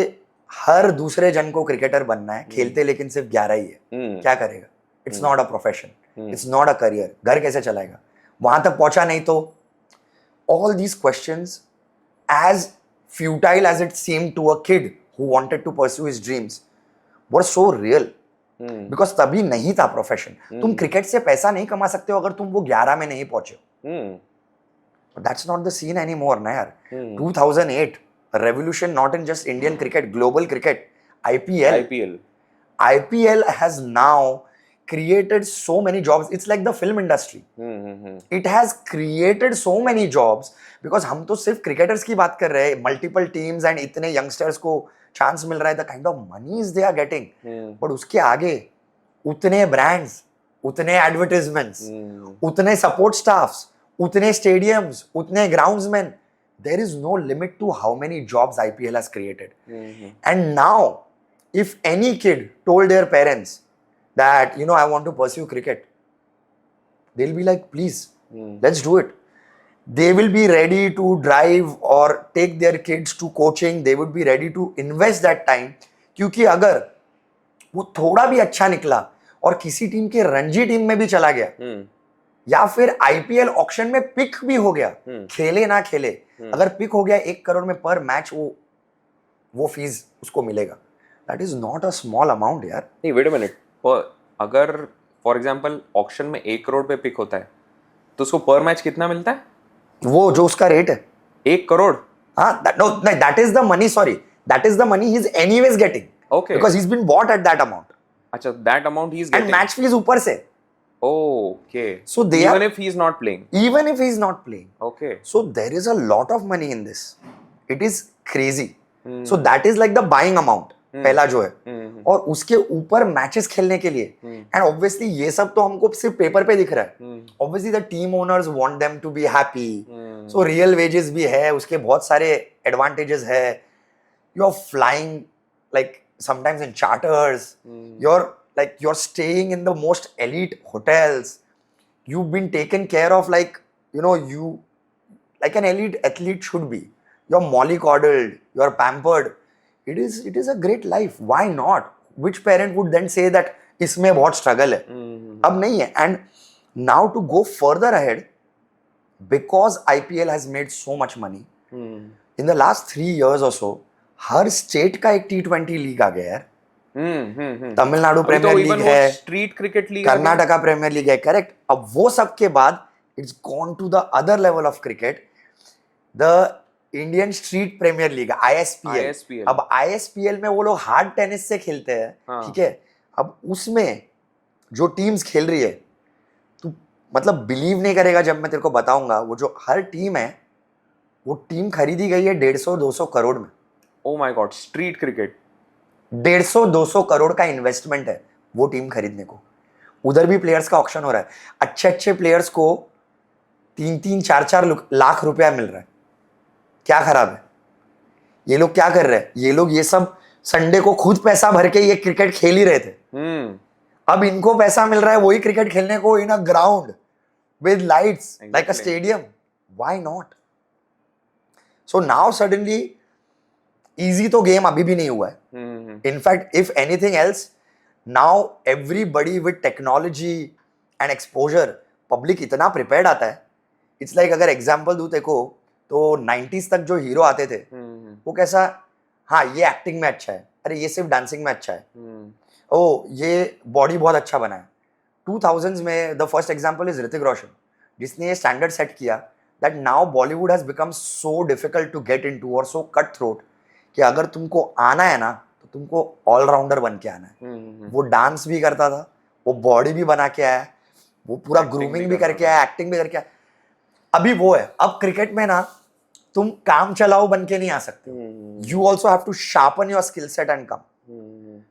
हर दूसरे जन को क्रिकेटर बनना है, खेलते लेकिन सिर्फ 11 ही है, क्या करेगा? It's not a profession, it's not a career, घर कैसे चलाएगा? वहां तक पहुंचा नहीं तो all these questions, as futile as it seemed to a kid who wanted to pursue his dreams, were so real. Because तभी नहीं था प्रोफेशन. तुम क्रिकेट से पैसा नहीं कमा सकते हो अगर तुम वो 11 में नहीं पहुंचे हो. That's not the seen any more ना यार. 2008 revolution, not in just Indian cricket, global cricket. IPL has now created so many jobs. It's like the film industry. It has created so many jobs because हम तो सिर्फ cricketers की बात कर रहे हैं, मल्टीपल टीम्स एंड इतने youngsters को चांस मिल रहा है, the kind of monies they are getting. But उसके आगे उतने ब्रांड्स, उतने एडवर्टाइजमेंट्स, उतने सपोर्ट स्टाफ्स, उतने स्टेडियम्स, उतने groundsman, there is no limit to how many jobs IPL has created. And now, if any kid told their parents that, you know, I want to pursue cricket, they'll be like, please, let's do it. They will be ready to drive or take their kids to coaching. They would be ready to invest that time. क्योंकि अगर वो थोड़ा भी अच्छा निकला और किसी team के रणजी टीम में भी चला गया, या फिर आईपीएल ऑक्शन में पिक भी हो गया, खेले ना खेले, अगर पिक हो गया 1 करोड़ में पर मैच, वो फीस उसको मिलेगा. That is not a small amount यार. नहीं, वेट अ मिनट, अगर फॉर एग्जांपल ऑक्शन में 1 करोड़ पे पिक होता है तो उसको पर मैच कितना मिलता है? वो जो उसका रेट है 1 करोड़. हाँ, that is the money, sorry, that is the money he is anyways getting. Okay, because he is been bought at that amount. अच्छा, that amount he is getting, and match fees ऊपर से. Okay. So they even if he is not playing. Even if he is not playing. Okay. So there is a lot of money in this. It is crazy. So that is like the buying amount. पहला जो है, और उसके ऊपर matches खेलने के लिए. And obviously ये सब तो हमको सिर्फ पेपर पे दिख रहा है. Obviously the team owners want them to be happy. So real wages भी है, उसके बहुत सारे एडवांटेजेस है. You are flying like sometimes in charters. Like you're staying in the most elite hotels. You've been taken care of like, you know, you like an elite athlete should be. You're mollycoddled, you're pampered. It is a great life. Why not? Which parent would then say that इसमें बहुत struggle है? अब नहीं है. And now to go further ahead, because IPL has made so much money, in the last 3 years or so, her state का एक T20 league आ गया यार. तमिलनाडु अभी प्रीमियर तो लीग इवन वो है, street cricket league Karnataka premier league है, correct. अब वो सब के बाद it's gone to the other level of cricket, the Indian street premier league, ISPL. ISPL। अब आईएसपीएल में वो लोग हार्ड टेनिस से खेलते हैं, हाँ। ठीक है। अब उसमें जो टीम्स खेल रही है, तू मतलब बिलीव नहीं करेगा जब मैं तेरे को बताऊंगा, वो जो हर टीम है, वो टीम खरीदी गई है 150-200 करोड़ में। ओ my God, street cricket. 150-200 crore का इन्वेस्टमेंट है वो टीम खरीदने को। उधर भी प्लेयर्स का ऑक्शन हो रहा है, अच्छे अच्छे प्लेयर्स को 3-3, 4-4 लाख रुपया मिल रहा है। क्या खराब है? ये लोग क्या कर रहे हैं? ये लोग ये सब संडे को खुद पैसा भर के ये क्रिकेट खेल ही रहे थे। अब इनको पैसा मिल रहा है वही क्रिकेट खेलने को in a ground with lights like a stadium. Why not? So now suddenly easy तो गेम अभी भी नहीं हुआ है। In fact if anything else, now everybody with technology and exposure, public इतना प्रिपेयर्ड आता है। इट्स लाइक अगर एग्जांपल दूं तेको, तो 90s तक जो हीरो आते थे वो कैसा, हाँ ये एक्टिंग में अच्छा है, अरे ये सिर्फ डांसिंग में अच्छा है, ओ ये बॉडी बहुत अच्छा बना है। 2000s में the first example is Hrithik Roshan, जिसने ये स्टैंडर्ड सेट किया that now Bollywood has become so difficult to get into और सो कट थ्रोट कि अगर तुमको आना है ना तो तुमको ऑलराउंडर बन के आना है। वो डांस भी करता था, वो बॉडी भी बना के आया, वो पूरा ग्रूमिंग भी करके आया, एक्टिंग भी करके आया। अभी वो है। अब क्रिकेट में ना तुम काम चलाओ बन के नहीं आ सकते, you also have to sharpen your skill set and come.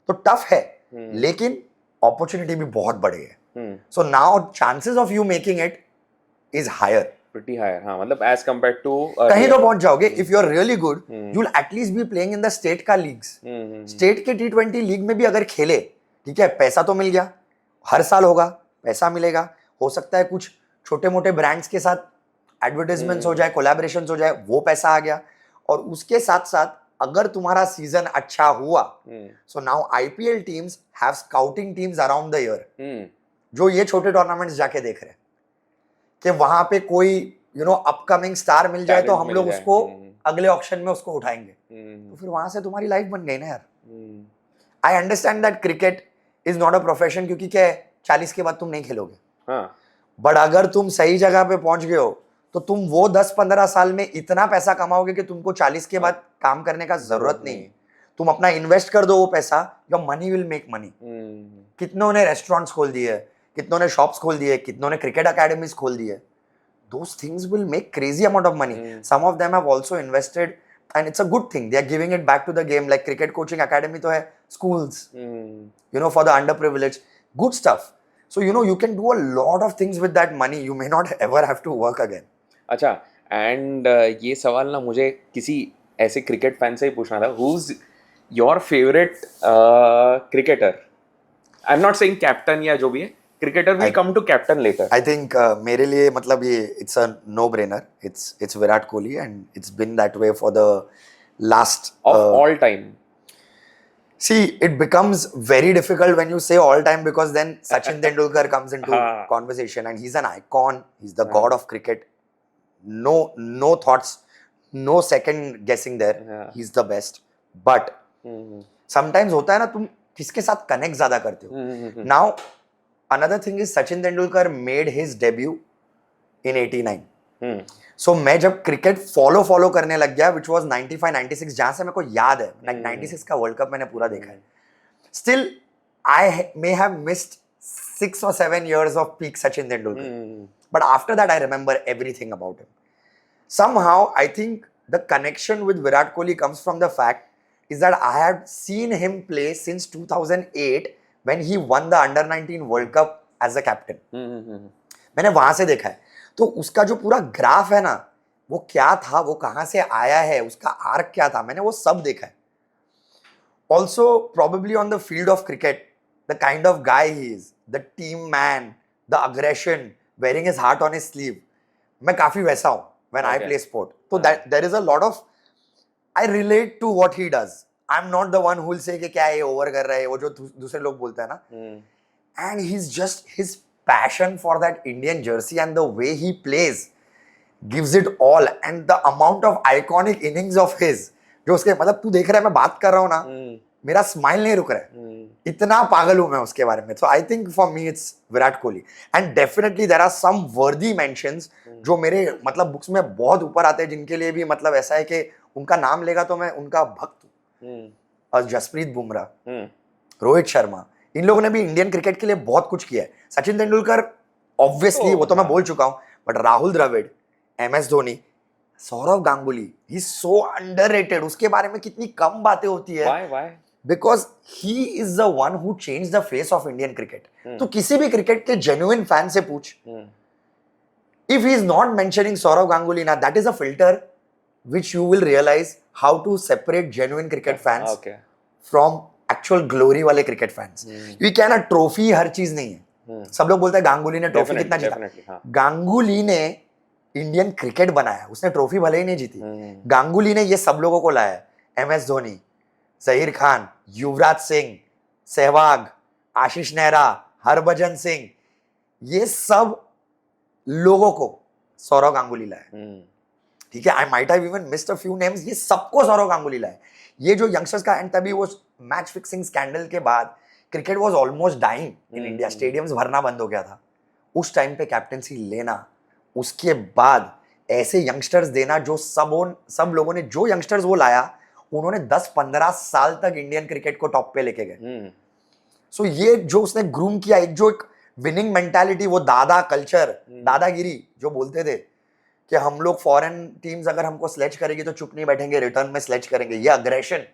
तो टफ है, लेकिन अपॉर्चुनिटी भी बहुत बड़ी है। So now chances of you making it is higher, pretty higher, हाँ, मतलब as compared to कहीं तो पहुंच जाओगे। If you are really good you will at least be playing in the state का लीग्स। स्टेट के T20 लीग में भी अगर खेले, ठीक है, पैसा तो मिल गया, हर साल होगा, पैसा मिलेगा। हो सकता है कुछ छोटे मोटे ब्रांड्स के साथ एडवर्टाइजमेंट्स हो जाए, कोलैबोरेशंस हो जाए, वो पैसा आ गया। और उसके साथ साथ अगर तुम्हारा सीजन अच्छा हुआ, so now IPL teams have scouting teams around the year, जो ये छोटे टूर्नामेंट्स जाके देख रहे हैं कि वहां पे कोई अपकमिंग स्टार मिल जाए तो हम लोग उसको अगले ऑक्शन में उसको उठाएंगे। तो फिर वहां से तुम्हारी लाइफ बन गई ना यार। I understand that cricket is not a profession, क्योंकि क्या है, 40 के बाद तुम नहीं खेलोगे। बट अगर तुम सही जगह पे पहुंच गए हो तो तुम वो 10-15 साल में इतना पैसा कमाओगे कि तुमको 40 के बाद काम करने का जरूरत नहीं। तुम अपना इन्वेस्ट कर दो वो पैसा, your money will make money. कितनों ने रेस्टोरेंट्स खोल दिए, कितनों ने शॉप्स खोल दिए, कितनों ने क्रिकेट अकेडमीज खोल दिए। Those things will make crazy amount of money. Some of them have also invested, and it's a good thing. They are giving it back to the game. Like cricket coaching academy तो है, schools, for the underprivileged. Good stuff. So you can do a lot of things with that money. You may not ever have to work again. अच्छा, and ये सवाल ना मुझे किसी ऐसे cricket fan से ही पूछना था, who's your favorite cricketer? I'm not saying captain या जो भी है, cricketer will come to captain later. I think मेरे लिए मतलब ये it's a no-brainer. It's Virat Kohli, and it's been that way for the last of all time. See, it becomes very difficult when you say all time, because then Sachin Tendulkar comes into conversation, and he's an icon. He's the god of cricket. No thoughts, no second guessing there. He's the best. But sometimes होता है ना, तुम किसके साथ connect ज्यादा करते हो। Now another thing is Sachin Tendulkar made his debut in 89. So मैं जब क्रिकेट फॉलो करने लग गया, which was 95-96, जहां से मेरे को याद है, 96 का वर्ल्ड कप मैंने पूरा देखा है। Still I may have missed 6 or 7 years of peak Sachin Tendulkar. But after that I remember everything about him. Somehow I think the connection with Virat Kohli comes from the fact is that I had seen him play since 2008 when he won the under-19 World Cup as a captain. मैंने वहां से देखा है, तो उसका जो पूरा graph है ना, वो क्या था, वो कहां से आया है, उसका आर्क क्या था, मैंने वो सब देखा है। Also probably on the field of cricket, the kind of guy he is, the team man, the aggression, wearing his heart on his sleeve, मैं काफी वैसा हूं when I play sport. So that there is a lot of, I relate to what he does. I'm not the one who will say कि क्या ये over कर रहा है, वो जो दूसरे लोग बोलते हैं ना। And he's just, his passion for that Indian jersey and the way he plays gives it all, and the amount of iconic innings of his, जो उसके मतलब तू देख रहा है, मैं बात कर रहा हूँ ना, मेरा स्माइल नहीं रुक रहा है। इतना पागल हूं मैं उसके बारे में. So I think for me it's Virat Kohli. And definitely there are some worthy mentions जो मेरे मतलब बुक्स में बहुत ऊपर आते हैं, जिनके लिए भी मतलब ऐसा है कि उनका नाम लेगा तो मैं उनका भक्त हूँ. और जसप्रीत बुमराह, रोहित शर्मा, इन लोगों ने भी इंडियन क्रिकेट के लिए बहुत कुछ किया है. सचिन तेंदुलकर ऑब्वियसली वो तो मैं बोल चुका हूं, but Rahul Dravid, MS Dhoni, Sourav Ganguly, he is so underrated. उसके बारे में कितनी कम बातें होती है. Why? Because he is the one who change the face of Indian cricket. तो किसी भी क्रिकेट के जेन्युइन फैन से पूछ, if he is not mentioning Sourav Ganguly ना, that is a filter which you will realize how to separate genuine cricket fans from actual glory वाले cricket fans. You can a trophy हर चीज नहीं है. सब लोग बोलते हैं गांगुली ने ट्रॉफी कितना जीता. गांगुली ने इंडियन क्रिकेट बनाया, उसने ट्रॉफी भले ही नहीं जीती. गांगुली ने ये सब लोगों को लाया. MS धोनी, जहीर खान, युवराज सिंह, सहवाग, आशीष नेहरा, हरभजन सिंह, ये सब लोगों को सौरव गांगुली लाया. ठीक है, I might have even missed a few names. ये सबको सौरव गांगुली लाए. ये जो यंगस्टर्स का, एंड तभी वो मैच फिक्सिंग स्कैंडल के बाद cricket was almost dying in India. Stadiums भरना बंद हो गया था. उस टाइम पे कैप्टेंसी लेना, उसके बाद ऐसे यंगस्टर्स देना, जो सब लोगों ने, जो यंगस्टर्स वो लाया, उन्होंने 10-15 साल तक इंडियन क्रिकेट को टॉप पे लेके गए. सो ये जो उसने ग्रूम किया, एक जो एक विनिंग मेंटालिटी, वो दादा कल्चर, दादागिरी जो बोलते थे कि हम लोग फॉरेन टीम्स अगर हमको स्लेज करेगी तो चुप नहीं बैठेंगे, रिटर्न में स्लेज करेंगे, ये aggression,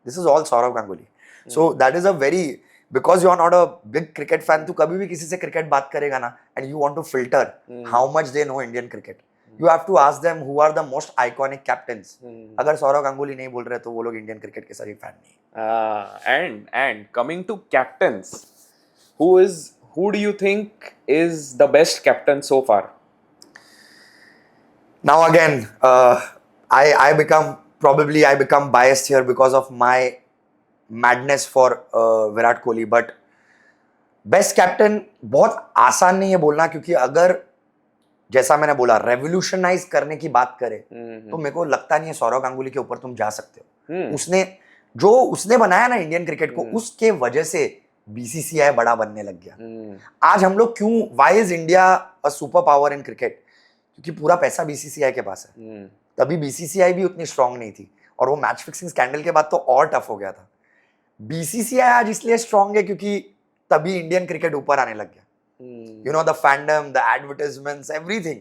this is all Sourav Ganguly. So that is a very, because you are not a big cricket fan, तू कभी भी किसी से क्रिकेट बात करेगा ना, and you want to filter how much they know Indian cricket, you have to ask them who are the most iconic captains. अगर सौरव गांगुली नहीं बोल रहे तो वो लोग इंडियन क्रिकेट के सही फैन नहीं. And coming to captains, who do you think is the best captain so far? Now again, I become biased here because of my madness for Virat Kohli. But best captain बहुत आसान नहीं है बोलना, क्योंकि अगर जैसा मैंने बोला रेवोल्यूशनाइज करने की बात करें तो मेरे को लगता नहीं है सौरव गांगुली के ऊपर तुम जा सकते हो. उसने बनाया ना इंडियन क्रिकेट को, उसके वजह से BCCI बड़ा बनने लग गया. आज हम लोग क्यों, why is India a super power in cricket? क्योंकि पूरा पैसा BCCI के पास है. तभी BCCI भी उतनी स्ट्रांग नहीं थी, और वो मैच फिक्सिंग स्कैंडल के बाद तो और टफ हो गया था. BCCI आज इसलिए स्ट्रांग है क्योंकि तभी इंडियन क्रिकेट ऊपर आने लग गया. You know, the fandom, the advertisements, everything.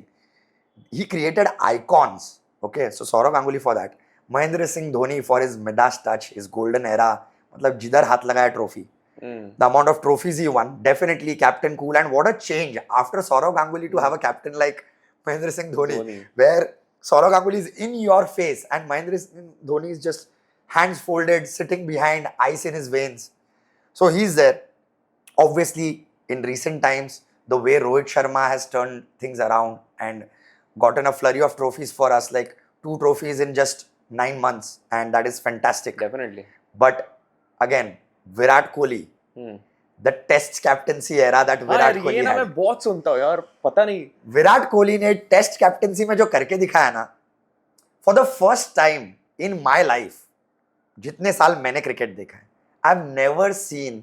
He created icons. Okay, so Sourav Ganguly for that, Mahendra Singh Dhoni for his Midas touch, his golden era, मतलब जिधर हाथ लगाया trophy. The amount of trophies he won, definitely Captain Cool. And what a change after Saurav Ganguly to have a captain like Mahendra Singh Dhoni, where Saurav Ganguly is in your face and Mahendra Singh Dhoni is just hands folded, sitting behind, ice in his veins. So he's there. Obviously, in recent times, the way Rohit Sharma has turned things around and gotten a flurry of trophies for us, like 2 trophies in just 9 months, and that is fantastic. Definitely. But again, Virat Kohli, the test captaincy era that Virat Kohli ये ना मैं बहुत सुनता हूँ यार, पता नहीं. विराट कोहली ने टेस्ट कैप्टेंसी में जो करके दिखाया ना, for the first time in my life, जितने साल मैंने क्रिकेट देखा है, I have never seen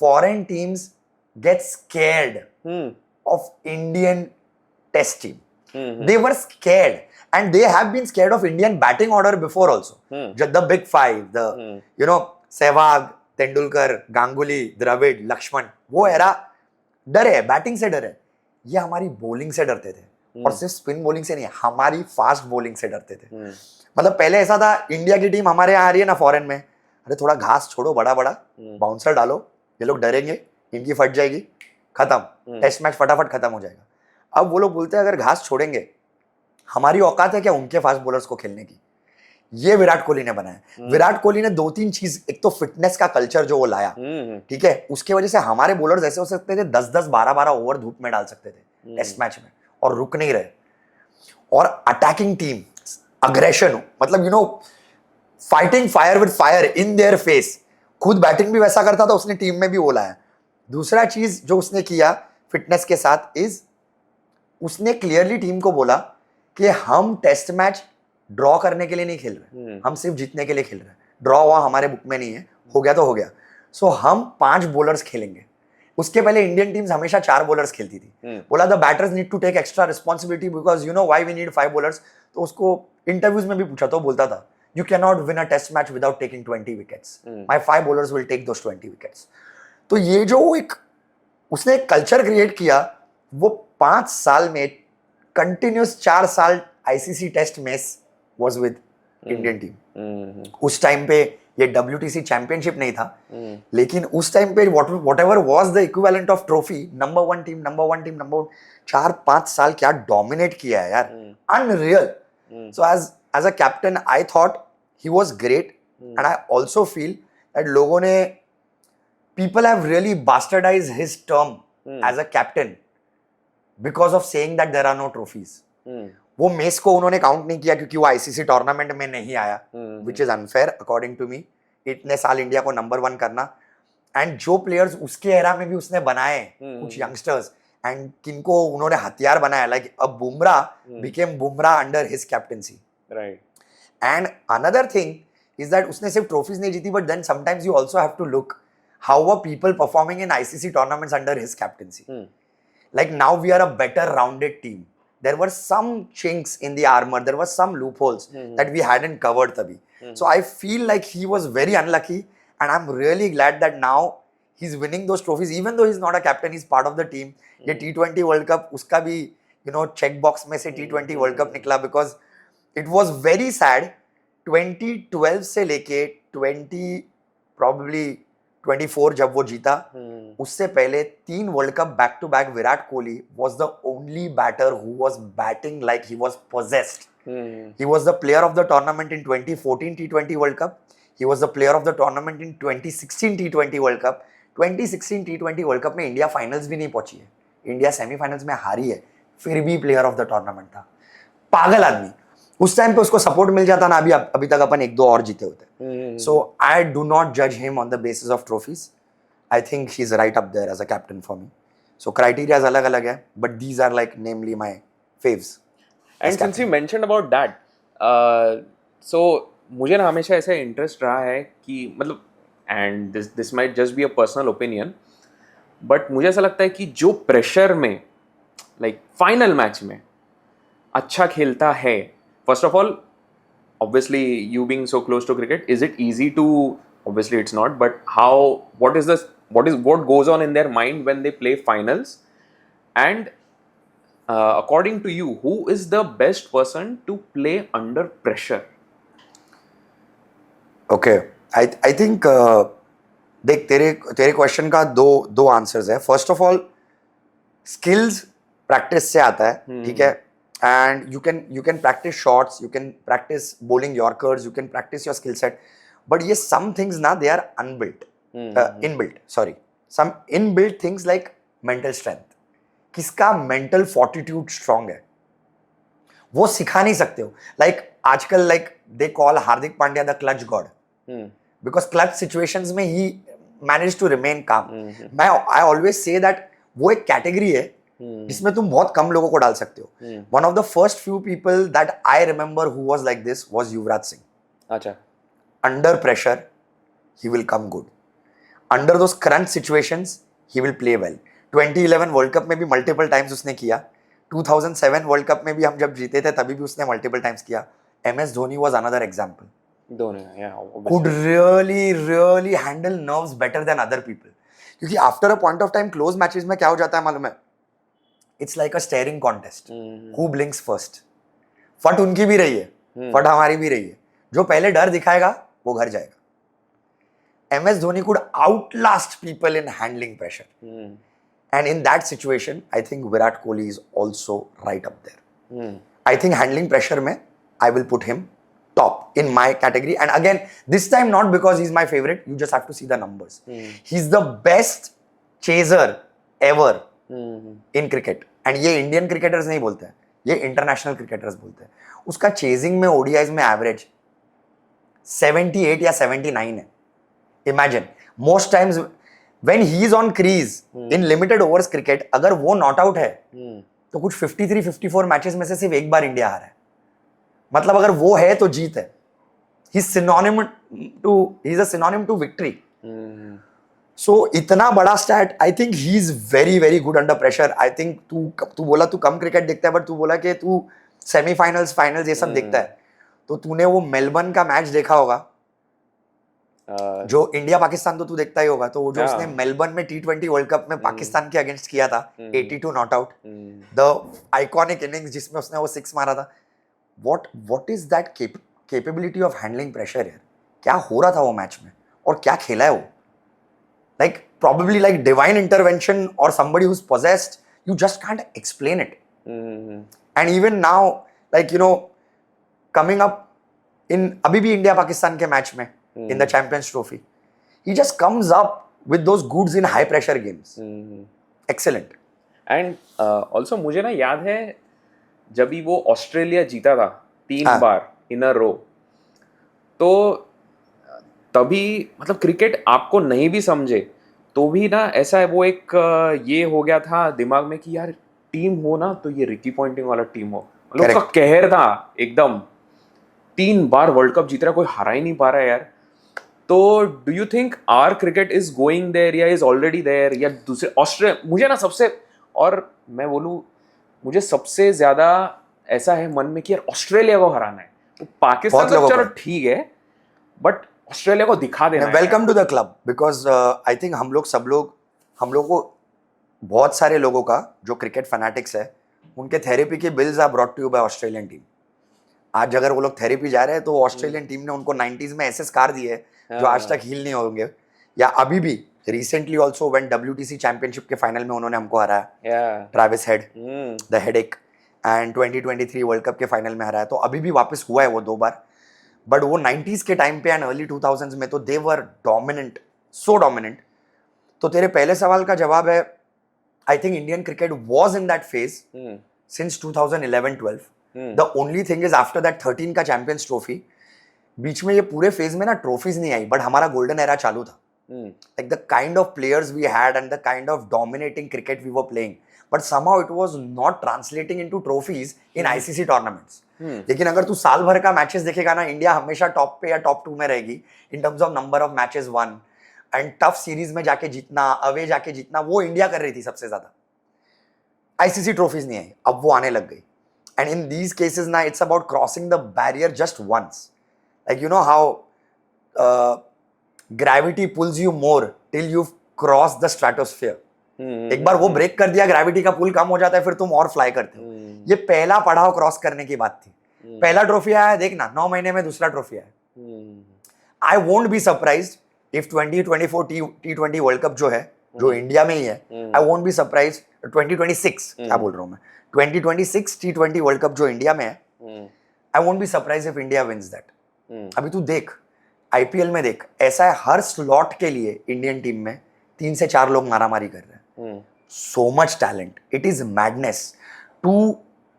foreign teams get scared of Indian test team. They were scared, and they have been scared of Indian batting order before also. The big five, you know, Sehwag, Tendulkar, Ganguly, Dravid, Laxman, वो era डर है, batting से डर है. ये हमारी bowling से डरते थे, और सिर्फ स्पिन बॉलिंग से नहीं, हमारी फास्ट बॉलिंग से डरते थे. मतलब पहले ऐसा था, इंडिया की टीम हमारे यहाँ आ रही है ना फॉरेन में, अरे थोड़ा घास छोड़ो, बड़ा बड़ा बाउंसर डालो, ये लोग डरेंगे, इनकी फट जाएगी, खत्म, टेस्ट मैच फटाफट खत्म हो जाएगा. अब वो लोग बोलते हैं अगर घास छोड़ेंगे, हमारी औकात है क्या उनके फास्ट बॉलर्स को खेलने की? ये विराट कोहली ने बनाया. विराट कोहली ने 2-3 चीज, एक तो फिटनेस का कल्चर जो वो लाया, ठीक है, उसके वजह से हमारे बॉलर्स ऐसे हो सकते थे 10-10, 12-12 ओवर धूप में डाल सकते थे टेस्ट मैच में, और रुक नहीं रहे. और अटैकिंग टीम, अग्रेशन, मतलब you know, fighting fire with fire in their face. खुद बैटिंग भी वैसा करता था, उसने टीम में भी वो लाया. दूसरा चीज जो उसने किया फिटनेस के साथ, इज उसने क्लियरली टीम को बोला कि हम टेस्ट मैच ड्रॉ करने के लिए नहीं खेल रहे, हम सिर्फ जीतने के लिए खेल रहे हैं. ड्रॉ हुआ हमारे बुक में नहीं है, हो गया तो हो गया. सो हम 5 बॉलर्स खेलेंगे. उसके पहले इंडियन टीम्स हमेशा 4 बॉलर्स खेलती थी. बोला the batters need to take extra responsibility because you know why we need 5 bowlers. तो उसको इंटरव्यूज में भी पूछा तो बोलता था you can not win a test match without taking 20 wickets. My 5 bowlers will take those 20 wickets. तो ये जो एक उसने एक कल्चर क्रिएट किया, वो 5 साल में कंटिन्यूस 4 साल ICC test match was with Indian team. उस टाइम पे ये WTC चैंपियनशिप नहीं था, लेकिन उस टाइम पे whatever was the equivalent of trophy, number 1 team 4-5 साल क्या डोमिनेट किया है यार, unreal. So as a captain I thought he was great, and I also feel that लोगों ने people have really bastardized his term as a captain because of saying that there are no trophies. वो mess को उन्होंने count नहीं किया क्योंकि वो ICC tournament में नहीं आया, which is unfair according to me. इतने साल इंडिया को नंबर 1 करना, एंड जो प्लेयर्स उसके एरा में भी उसने बनाए, कुछ यंगस्टर्स, एंड किनको उन्होंने हथियार बनाया, लाइक अब Bumrah became Bumrah under his captaincy. Right. And another thing is that उसने सिर्फ ट्रॉफीज नहीं जीती, but then sometimes you also have to look how are people performing in ICC tournaments under his captaincy. Like now we are a better rounded team. There were some chinks in the armor, there were some loopholes that we hadn't covered tabhi. So I feel like he was very unlucky, and I'm really glad that now he's winning those trophies, even though he's not a captain, he's part of the team. ये T20 World Cup uska bhi you know check box में से T20 World Cup निकला, because it was very sad. 2012 से लेके 24 जब वो जीता, उससे पहले 3 world cup back to back Virat Kohli was the only batter who was batting like he was poised. He was the player of the tournament in 2014 T20 world cup. He was the player of the tournament in 2016 T20 world cup. 2016 T20 world cup में India finals भी नहीं पहुंची है, India semifinals में हारी है, फिर भी प्लेयर ऑफ द टूर्नामेंट था. पागल आदमी. उस टाइम पे उसको सपोर्ट मिल जाता ना, अभी तक अपन 1-2 और जीते होते. So I do not judge him on the basis of trophies. I think he's right up there as a captain for me. So criteria अलग-अलग है, but these are like namely my faves. And since you mentioned about that, so मुझे ना हमेशा ऐसा interest रहा है कि मतलब, and this might just be a personal opinion, but मुझे ऐसा लगता है कि जो प्रेशर में like फाइनल मैच में अच्छा खेलता है, first of all, obviously you being so close to cricket, is it easy to, obviously it's not, but what goes on in their mind when they play finals? And according to you, who is the best person to play under pressure? Okay, I think देख तेरे question का दो answers है. First of all, skills practice से आता है, ठीक है, and you can practice shots, you can practice bowling yorkers, you can practice your skill set, but ये some things ना they are inbuilt, some inbuilt things like mental strength. किसका mental fortitude strong है वो सिखा नहीं सकते हो. like आजकल like they call Hardik Pandya the clutch god, because clutch situations में he managed to remain calm. I always say that वो एक category है जिसमें तुम बहुत कम लोगों को डाल सकते हो. One of the first few people that I remember who was like this was Yuvraj Singh. अच्छा. Under pressure he will come good, under those current situations he will play well. 2011 world cup में भी मल्टीपल टाइम्स उसने किया. 2007 world cup में भी हम जब जीते थे तभी भी उसने मल्टीपल टाइम्स किया. MS Dhoni was another example. Dhoni could really handle nerves better than other people. क्योंकि after a point of time close matches में क्या हो जाता है मालूम है, it's like a steering contest, who blinks first. फट उनकी भी रही है, फट हमारी भी रही है. जो पहले डर दिखाएगा वो घर जाएगा. MS Dhoni could outlast people in handling pressure. And in that situation, I think Virat Kohli is also right up there. I think handling pressure में I will put him top in my category. And again, this time not because he's my favorite, you just have to see the numbers. He's the best chaser ever in cricket. And ये Indian cricketers नहीं बोलते हैं, ये international cricketers बोलते हैं. उसका chasing में ODIs में average 78 या 79 है. Imagine, most times when he is on crease in limited overs cricket, अगर वो not out है तो कुछ 53-54 मैचेस में से सिर्फ एक बार इंडिया हारा है. मतलब अगर वो है तो जीत है. He's a synonym to victory. So इतना बड़ा stat, I think he is very very good under pressure. I think तू बोला तू कम क्रिकेट देखता है, बट तू बोला कि तू सेमीफाइनल्स फाइनल्स ये सब देखता है. तो तूने वो मेलबर्न का मैच देखा होगा, जो इंडिया पाकिस्तान तो तू देखता ही होगा. तो वो जो उसने मेलबर्न में T20 वर्ल्ड कप में पाकिस्तान के अगेंस्ट किया था, 82 not out, the iconic innings जिसमें उसने वो 6 मारा था. What is that capability of handling pressure यार. क्या हो रहा था वो मैच में, और क्या खेला है वो. Like probably like divine intervention or somebody who's possessed, you just can't explain it. And even now, like you know, coming up in अभी भी इंडिया पाकिस्तान के मैच में in the Champions Trophy, he just comes up with those goods in high pressure games. Excellent. And also मुझे ना याद है जब भी वो ऑस्ट्रेलिया जीता था 3 हाँ. बार इन अ रो, तो तभी मतलब क्रिकेट आपको नहीं भी समझे तो भी ना ऐसा है वो एक ये हो गया था दिमाग में कि यार टीम हो ना तो ये रिकी पॉइंटिंग वाला टीम हो, मतलब उसका कहर था एकदम. 3 बार वर्ल्ड कप जीत रहा, कोई हरा ही नहीं पा रहा है यार. तो do you think our cricket is going there या इज ऑलरेडी देयर, या दूसरे ऑस्ट्रेलिया. मुझे ना सबसे, और मैं बोलूँ मुझे सबसे ज्यादा ऐसा है मन में कि यार ऑस्ट्रेलिया को हराना है. वो पाकिस्तान तो चलो ठीक है, बट ऑस्ट्रेलिया को दिखा देना है. Welcome to the club, because I think हम लोग को बहुत सारे लोगों का जो क्रिकेट फैनेटिक्स है, उनके थेरेपी के bills are brought to you by Australian team. आज अगर वो लोग थेरेपी जा रहे हैं तो ऑस्ट्रेलियन टीम ने उनको 90s में ऐसे स्कार दिए जो आज तक हील नहीं होंगे. या अभी भी recently also when WTC championship के फाइनल में उन्होंने हमको हराया, Travis head, the headache, and 2023 world cup के फाइनल में हराया. तो अभी भी वापस हुआ है वो 2 बार. बट वो 90s के टाइम पे एंड अर्ली 2000s में तो दे वर डोमिनेंट, सो डोमिनेंट. तो तेरे पहले सवाल का जवाब है, आई think Indian cricket was in that phase since 2011-12. The only thing is after that 13 का चैंपियंस ट्रॉफी, बीच में ये पूरे फेज में ना ट्रॉफीज नहीं आई, बट हमारा गोल्डन एरा चालू था. Like the kind of players we had and the kind of dominating cricket we were playing, but somehow it was not translating into trophies in ICC tournaments. लेकिन अगर तू साल भर का मैचेस देखेगा ना, इंडिया हमेशा टॉप पे या टॉप 2 में रहेगी in terms of number of matches one. And TUF series में जाके जीतना, अवे जाके जीतना, वो इंडिया कर रही थी सबसे ज्यादा. ICC ट्रॉफीज नहीं आई, अब वो आने लग गई. एंड इन दीज केसेस ना it's about crossing the barrier just once. Like you know how gravity pulls you more till you cross the stratosphere. एक बार वो ब्रेक कर दिया, ग्रेविटी का पुल कम हो जाता है, फिर तुम और फ्लाई करते हो. ये पहला पड़ाव क्रॉस करने की बात थी. पहला ट्रॉफी आया, देखना 9 महीने में दूसरा ट्रॉफी आया. आई won't be surprised if 2024 T20 world cup जो है, जो इंडिया में ही है, आई वोंट बी सरप्राइज्ड 2026, क्या बोल रहा हूं मैं, 2026 T20 वर्ल्ड कप जो इंडिया में है, I won't be surprised if India wins that. अभी तू देख, IPL में देख, ऐसा है हर स्लॉट के लिए इंडियन टीम में 3 से 4 लोग मारामारी कर रहे हैं. So much talent, it is madness to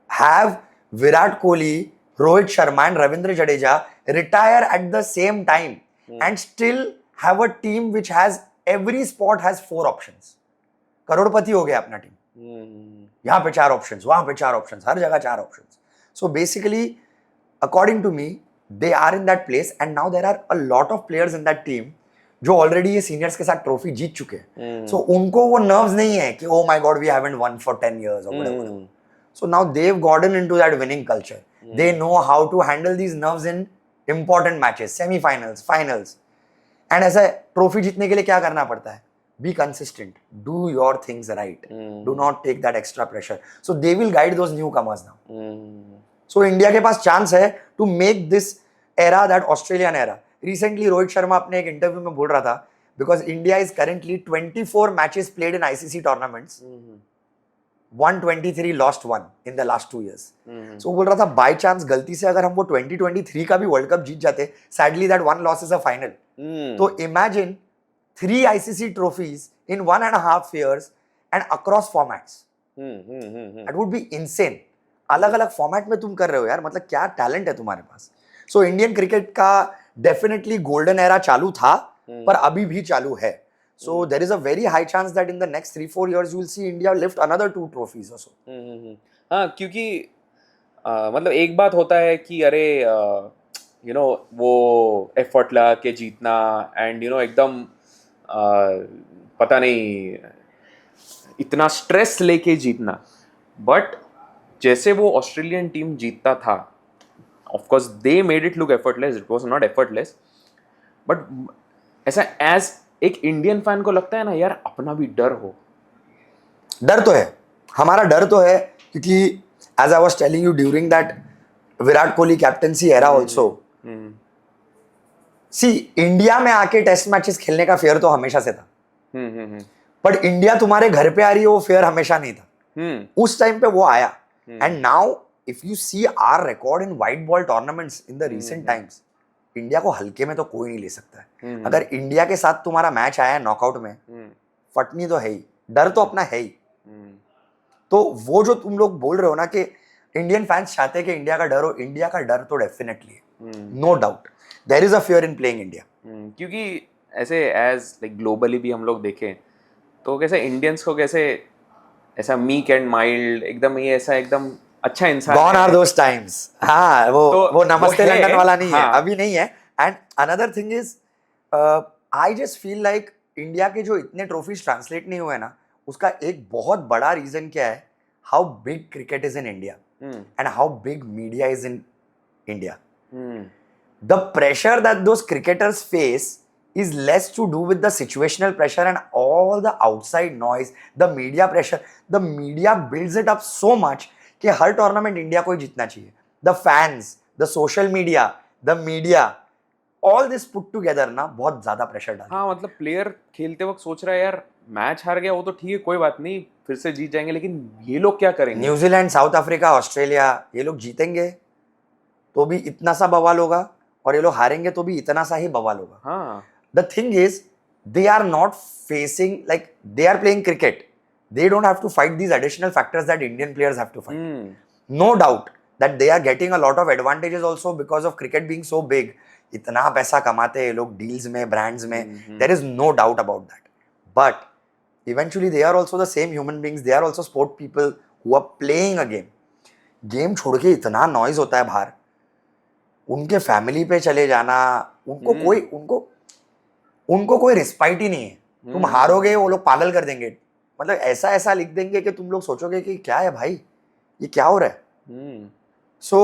have Virat Kohli, Rohit Sharma and Ravindra Jadeja retire at the same time and still have a team which has every spot has 4 options. करोड़पति हो गया अपना टीम. यहाँ पे 4 ऑप्शंस, वहां पे 4 ऑप्शंस, हर जगह 4 options. So basically according to me they are in that place, and now there are a lot of players in that team जो ऑलरेडी ये सीनियर्स के साथ ट्रॉफी जीत चुके हैं. सो उनको वो नर्व्स नहीं है कि oh my god we haven't won for 10 years or whatever. So now they've gotten into that winning culture. They know how to handle these nerves in important matches, semi-finals, finals. And ऐसा trophy जीतने के लिए क्या करना पड़ता है? Be consistent, do your things right, do not take that extra pressure. So they will guide those newcomers now. So India के पास चांस है to make this era that Australian era. Recently Rohit Sharma अपने एक इंटरव्यू में बोल रहा था, because India is currently 24 matches played in ICC tournaments, 123 lost 1 in the last 2 years. So बोल रहा था बाय चांस गलती से अगर हम वो 2023 का भी वर्ल्ड कप जीत जाते, sadly that 1 loss is a final. तो imagine 3 ICC trophies in 1.5 years and across formats. That would be insane. अलग अलग फॉर्मेट में तुम कर रहे हो यार, मतलब क्या टैलेंट है तुम्हारे पास. सो इंडियन क्रिकेट का डेफिनेटली गोल्डन एरा चालू था, पर अभी भी चालू है. So there is a very high chance that in the next 3-4 years you will see India lift another 2 trophies or so. हाँ, क्योंकि मतलब एक बात होता है कि अरे यू नो वो एफर्ट लगा के जीतना एंड यू नो एकदम पता नहीं इतना स्ट्रेस लेके जीतना, बट जैसे वो ऑस्ट्रेलियन टीम जीतता था, of course they made it look effortless, it was not effortless, but ऐसा एज एक इंडियन फैन को लगता है ना यार, अपना भी डर हो। डर तो है, हमारा डर तो है, क्योंकि as I was telling you during that Virat Kohli captaincy era also, see India में आके टेस्ट मैचेस खेलने का फेयर तो हमेशा से था, बट इंडिया तुम्हारे घर पे आ रही है वो फेयर हमेशा नहीं था। उस टाइम पे वो आया, and now if you see our record in white ball tournaments in the recent times, India को हल्के में तो कोई नहीं ले सकता है। अगर इंडिया के साथ तुम्हारा मैच आया है नॉकआउट में, फटनी तो है ही, डर तो अपना है ही। तो वो जो तुम लोग बोल रहे हो ना कि इंडियन फैंस चाहते हैं कि इंडिया का डर हो, इंडिया का डर तो डेफिनेटली है, no doubt there is a fear in playing India. क्योंकि ऐसे एज लाइक ग्लोबली भी हम लोग देखें तो कैसे इंडियंस को कैसे ऐसा मीक एंड माइल्ड, एकदम ये ऐसा एकदम अच्छा इंसान गॉन आर दोस टाइम्स। हाँ, वो नमस्ते वो है, लंदन वाला नहीं है, हाँ। अभी नहीं है। And another thing is, I just feel like India के जो इतने ट्रॉफीज ट्रांसलेट नहीं हुए ना, उसका एक बहुत बड़ा रीजन क्या है, how big cricket is in India and how big media is in India. The pressure that those cricketers face is less to do with the situational pressure and all the outside noise, the media pressure. The media builds it up so much कि हर tournament India को ही जीतना चाहिए। The fans, the social media, the media, all this put together ना बहुत ज्यादा pressure डालता है। हाँ, मतलब प्लेयर खेलते वक्त सोच रहा है यार मैच हार गया वो तो ठीक है, कोई बात नहीं, फिर से जीत जाएंगे, लेकिन ये लोग क्या करेंगे? न्यूजीलैंड, साउथ अफ्रीका, ऑस्ट्रेलिया, ये लोग जीतेंगे तो भी इतना सा बवाल होगा, और ये लोग हारेंगे तो भी इतना सा ही बवाल होगा। हाँ, The thing is, they are not facing, like, they are playing cricket. They don't have to fight these additional factors that Indian players have to fight. No doubt that they are getting a lot of advantages also because of cricket being so big. इतना पैसा कमाते हैं लोग deals में, brands में, there is no doubt about that. But eventually they are also the same human beings. They are also sport people who are playing a game. Game छोड़ के इतना नॉइज होता है बाहर, उनके फैमिली पे चले जाना, उनको कोई रिस्पाइट ही नहीं है। तुम हारोगे वो लोग पागल कर देंगे, मतलब ऐसा ऐसा लिख देंगे कि तुम लोग सोचोगे कि क्या है भाई, ये क्या हो रहा है। So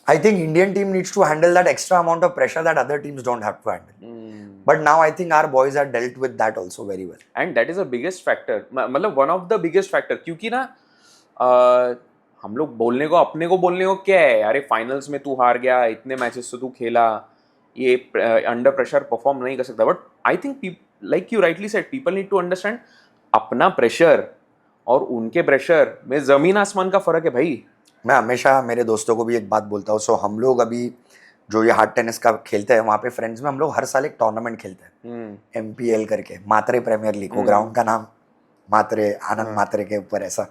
I think Indian team needs to handle that extra amount of pressure that other teams don't have to handle, but now I think our boys are dealt with that also very well, and that is a biggest factor, मतलब one of the biggest factor. क्योंकि ना हम लोग अपने को बोलने को क्या है, अरे फाइनल्स में तू हार गया, इतने मैचेस से तू खेला, ये अंडर प्रेशर परफॉर्म नहीं कर सकता। But I think like you rightly said, people need to understand अपना प्रेशर और उनके प्रेशर में जमीन आसमान का फर्क है भाई। मैं हमेशा मेरे दोस्तों को भी एक बात बोलता हूँ। सो हम लोग अभी जो ये हार्ड टेनिस का खेलते हैं, वहाँ पे फ्रेंड्स में हम लोग हर साल एक टूर्नामेंट खेलते हैं, MPL करके, मात्रे प्रीमियर लीग, वो ग्राउंड का नाम मात्रे, आनंद मात्रे के ऊपर ऐसा।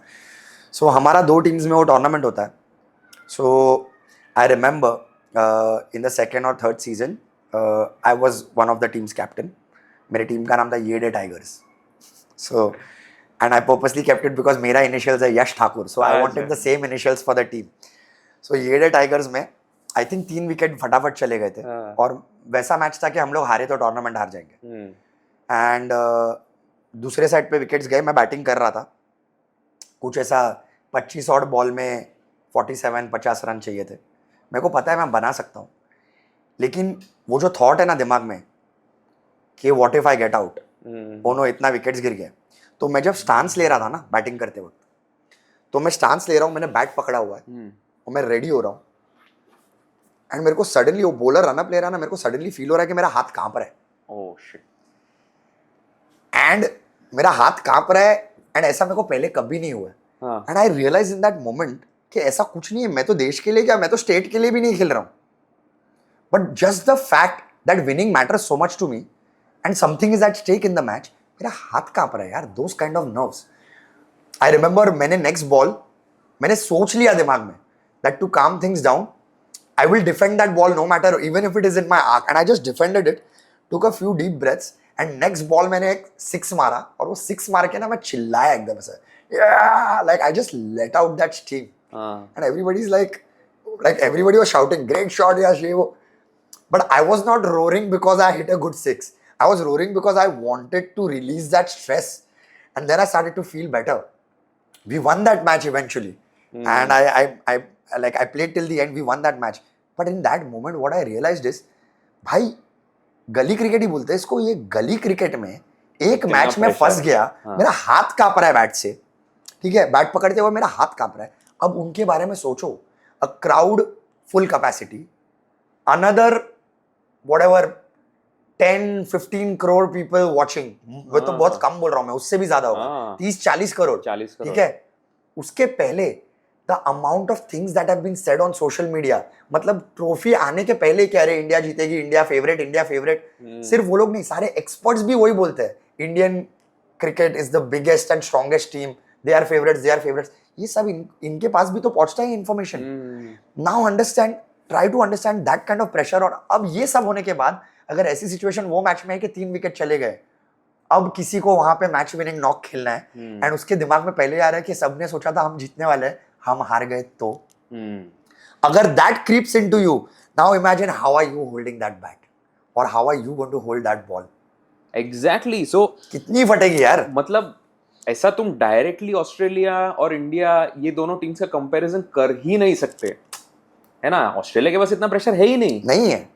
सो हमारा 2 टीम्स में वो टूर्नामेंट होता है। So I remember in the second और third season I was one of the teams captain. मेरे टीम का नाम था Yede Tigers. So and I purposely kept it because मेरा इनिशियल्स है Yash Thakur, so I wanted the same initials for the team. So Yede Tigers में I think 3 wicket फटाफट चले गए थे, और वैसा मैच था कि हम लोग हारे तो टूर्नामेंट हार जाएंगे। एंड दूसरे साइड पे विकेट्स गए, मैं बैटिंग कर रहा था, कुछ ऐसा 25 ऑड बॉल में 47-50 रन चाहिए थे। मेरे को पता है मैं बना सकता हूँ, लेकिन वो जो थॉट है ना दिमाग में कि what if I get out, oh no इतना विकेट्स गिर गए। तो मैं जब स्टांस ले रहा था ना बैटिंग करते वक्त, तो मैं स्टांस ले रहा हूँ, मैंने बैट पकड़ा हुआ है और मैं रेडी हो रहा हूँ, एंड मेरे को सडनली, वो बॉलर रन प्लेयर है ना, मेरे को सडनली फील हो रहा है कि मेरा हाथ कांप रहा है। Oh shit. एंड मेरा हाथ कांप रहा है, एंड ऐसा मेरे को पहले कभी नहीं हुआ। And I realise in that moment कि ऐसा कुछ नहीं है, मैं तो देश के लिए क्या, मैं तो स्टेट के लिए भी नहीं खेल रहा हूँ, but just the fact that winning matters so much to me and something is at stake in the match, मेरा हाथ कांप रहा है यार, those kind of nerves. I remember मैंने नेक्स्ट बॉल मैंने सोच लिया दिमाग में that to calm things down I will defend that ball no matter, even if it is in my arc, and I just defended it, took a few deep breaths, and next ball मैंने एक 6 मारा, और वो 6 मार के ना मैं चिल्लाया एकदम से, yeah, like I just let out that steam, and everybody's like everybody was shouting, great shot, yeah, she वो, but I was not roaring because I hit a good 6. I was roaring because I wanted to release that stress, and then I started to feel better. We won that match eventually, and I played till the end. We won that match, but in that moment, what I realized is, भाई गली cricket ही बोलते हैं इसको, ये गली cricket में एक match में फंस गया, मेरा हाथ कांप रहा है बैट से, ठीक है, बैट पकड़ते हुए मेरा हाथ कांप रहा है. अब उनके बारे में सोचो, a crowd full capacity, another whatever 10-15 crore people watching, वो तो बहुत कम बोल रहा हूं मैं, उससे भी ज्यादा होगा, 30-40 करोड़, ठीक है. उसके पहले the amount of things that have been said on social media, मतलब ट्रॉफी आने के पहले कह रहे इंडिया जीतेगी, इंडिया फेवरेट, इंडिया फेवरेट. सिर्फ वो लोग नहीं, सारे एक्सपर्ट्स भी वही बोलते हैं, Indian cricket is the biggest and strongest team, they are favourites, they are favourites. ये सब इनके पास भी तो पहुंचता है information. Now understand, try to understand that kind of pressure. और अब ये सब होने के बाद अगर ऐसी सिचुएशन वो मैच में है कि 3 विकेट चले गए, अब किसी को वहां पे मैच विनिंग नॉक खेलना है, एंड उसके दिमाग में पहले आ रहा है कि सबने सोचा था हम जीतने वाले हैं, हम हार गए तो. अगर that creeps into you, now imagine how are you holding that bat, और how are you going to hold that ball. Exactly. So कितनी फटेगी यार. मतलब ऐसा तुम डायरेक्टली ऑस्ट्रेलिया और इंडिया ये दोनों टीम्स का कंपैरिजन कर ही नहीं सकते, है ना. ऑस्ट्रेलिया के पास इतना प्रेशर है ही नहीं है.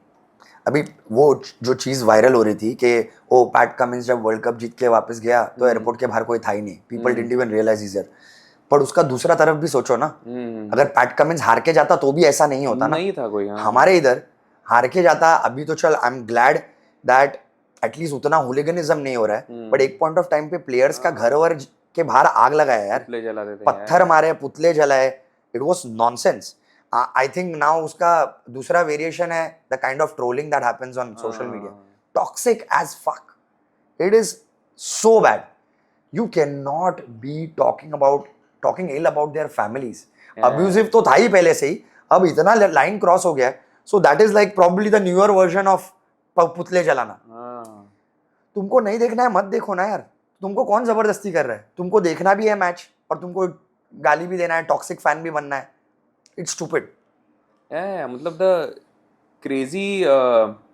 अभी वो जो चीज वायरल हो रही थी कि ओ पैट कमिंस जब वर्ल्ड कप जीत के वापस गया तो एयरपोर्ट के बाहर कोई था ही नहीं, people didn't even realise is there. पर उसका दूसरा तरफ भी सोचो ना, अगर पैट कमिंस हार के जाता तो भी ऐसा नहीं होता ना. नहीं था कोई. हमारे इधर हार के जाता अभी तो चल, I am glad that at least उतना हुलिगनिज्म नहीं हो रहा है, बट एक पॉइंट ऑफ टाइम पे प्लेयर्स का घर वर के बाहर आग लगाया यार, पत्थर मारे, पुतले जलाए. It was nonsense. I think now उसका दूसरा वेरिएशन है the kind of trolling that happens on social media. Toxic as fuck. It is so bad. You can not be talking ill about their families. Abusive तो था ही पहले से ही, अब इतना line cross हो गया है. So that is like probably the newer version of पुतले जलाना. तुमको नहीं देखना है मत देखो ना यार, तुमको कौन जबरदस्ती कर रहा है. तुमको देखना भी है मैच और तुमको गाली भी देना है, टॉक्सिक फैन भी बनना है. It's stupid. Yeah, मतलब the crazy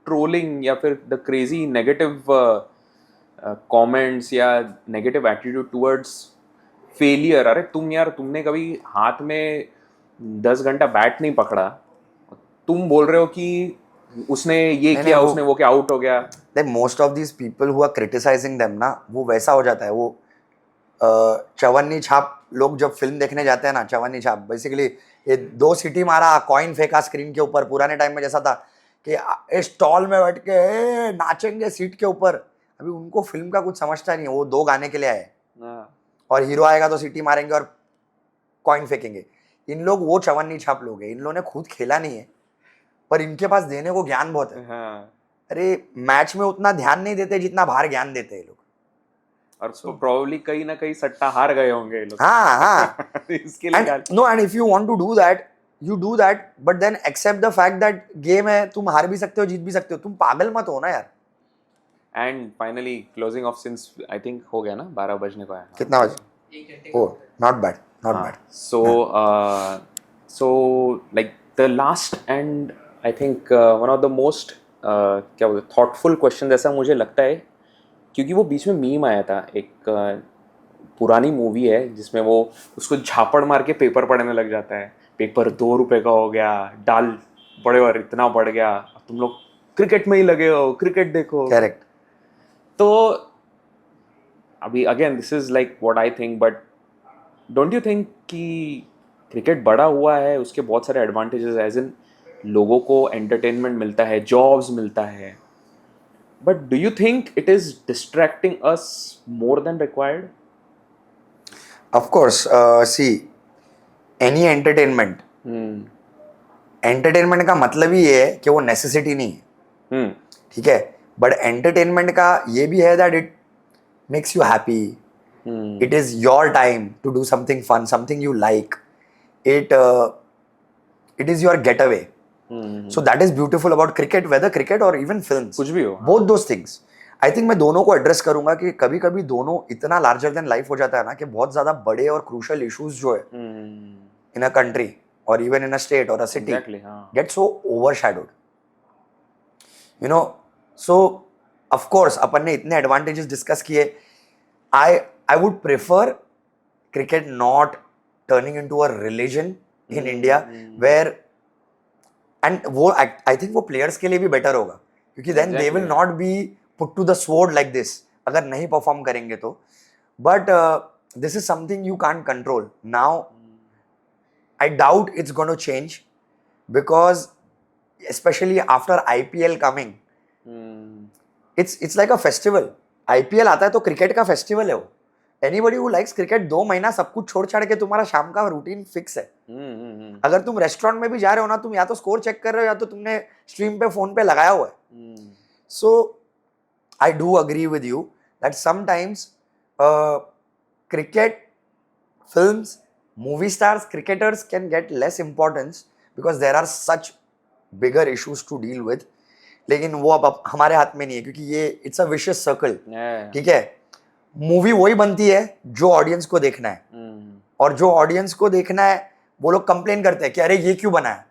trolling या फिर the crazy negative comments या negative attitude towards failure. अरे तुम यार, तुमने कभी हाथ में 10 घंटा बैट नहीं पकड़ा, तुम बोल रहे हो कि उसने ये किया, उसने वो क्या, आउट हो गया. Most of these people who are criticizing them ना, वो वैसा हो जाता है. वो चवन्नी छाप लोग जब फिल्म देखने जाते हैं ना, चवन्नी छाप बेसिकली ये 2 सीटी मारा, कॉइन फेंका स्क्रीन के ऊपर. पुराने टाइम में जैसा था कि स्टॉल में बैठ के नाचेंगे सीट के ऊपर. अभी उनको फिल्म का कुछ समझता नहीं है, वो 2 गाने के लिए आए, और हीरो आएगा तो सीटी मारेंगे और कॉइन फेंकेंगे. इन लोग वो चवन्नी छाप लोग हैं. इन लोगों ने खुद खेला नहीं है, पर इनके पास देने को ज्ञान बहुत है. अरे मैच में उतना ध्यान नहीं देते जितना बाहर ज्ञान देते हैं लोग, और उसको प्रोबेबली कहीं ना कहीं सट्टा हार गए होंगे ये लोग. हाँ इसके लिए no, and if you want to do that, you do that, but then accept the fact that game है, तुम हार भी सकते हो, जीत भी सकते हो. तुम पागल मत हो ना यार. And finally closing off, since I think हो गया ना, 12 बजने को आया. कितना बजे? Oh, not bad, not bad. So like the last and I think one of the most क्या बोलते थॉटफुल क्वेश्चन ऐसा मुझे लगता है, क्योंकि वो बीच में मीम आया था, एक पुरानी मूवी है जिसमें वो उसको झापड़ मार के पेपर पढ़ने लग जाता है. पेपर 2 रुपए का हो गया, डाल बड़े और इतना बढ़ गया, तुम लोग क्रिकेट में ही लगे हो, क्रिकेट देखो. करेक्ट. तो अभी again this is like what I think, but don't you think कि क्रिकेट बड़ा हुआ है, उसके बहुत सारे एडवांटेजेस, एज इन लोगों को एंटरटेनमेंट मिलता है, जॉब्स मिलता है, but do you think it is distracting us more than required? Of course. See, any entertainment, entertainment का मतलब ही ये है कि वो necessity नहीं है, ठीक है, but entertainment का ये भी है that it makes you happy. It is your time to do something fun, something you like. It is your getaway. So that is beautiful about cricket, whether cricket or even films. कुछ भी हो. Both those things. I think मैं दोनों को address करूंगा कि कभी कभी दोनों इतना लार्जर देन लाइफ हो जाता है ना कि बहुत ज्यादा बड़े और क्रूशल इश्यूज जो है इन अ कंट्री और इवन इन अ स्टेट और a city get so overshadowed. You know, so of course अपन ने इतने एडवांटेजेस डिस्कस किए. I would prefer cricket not turning into a religion in India where, and वो I think वो players के लिए भी better होगा क्योंकि then they will not be put to the sword like this अगर नहीं perform करेंगे तो. But this is something you can't control. Now I doubt it's going to change because especially after IPL coming, it's like a festival. IPL आता है तो cricket का festival है वो. Anybody who likes cricket 2 महीना सब कुछ छोड़ छाड़ के तुम्हारा शाम का रूटीन फिक्स है. अगर तुम रेस्टोरेंट में भी जा रहे हो ना, तुम या तो स्कोर चेक कर रहे हो या तो तुमने स्ट्रीम पे फोन पे लगाया हुआ है. So I do agree with you that sometimes cricket, films, movie stars, cricketers can get less importance because there are such bigger issues to deal with. लेकिन वो अब हमारे हाथ में नहीं है क्योंकि ये इट्स अ विशियस सर्कल. ठीक है, मूवी वही बनती है जो ऑडियंस को देखना है, और जो ऑडियंस को देखना है वो लोग कंप्लेन करते हैं कि अरे ये क्यों बना है,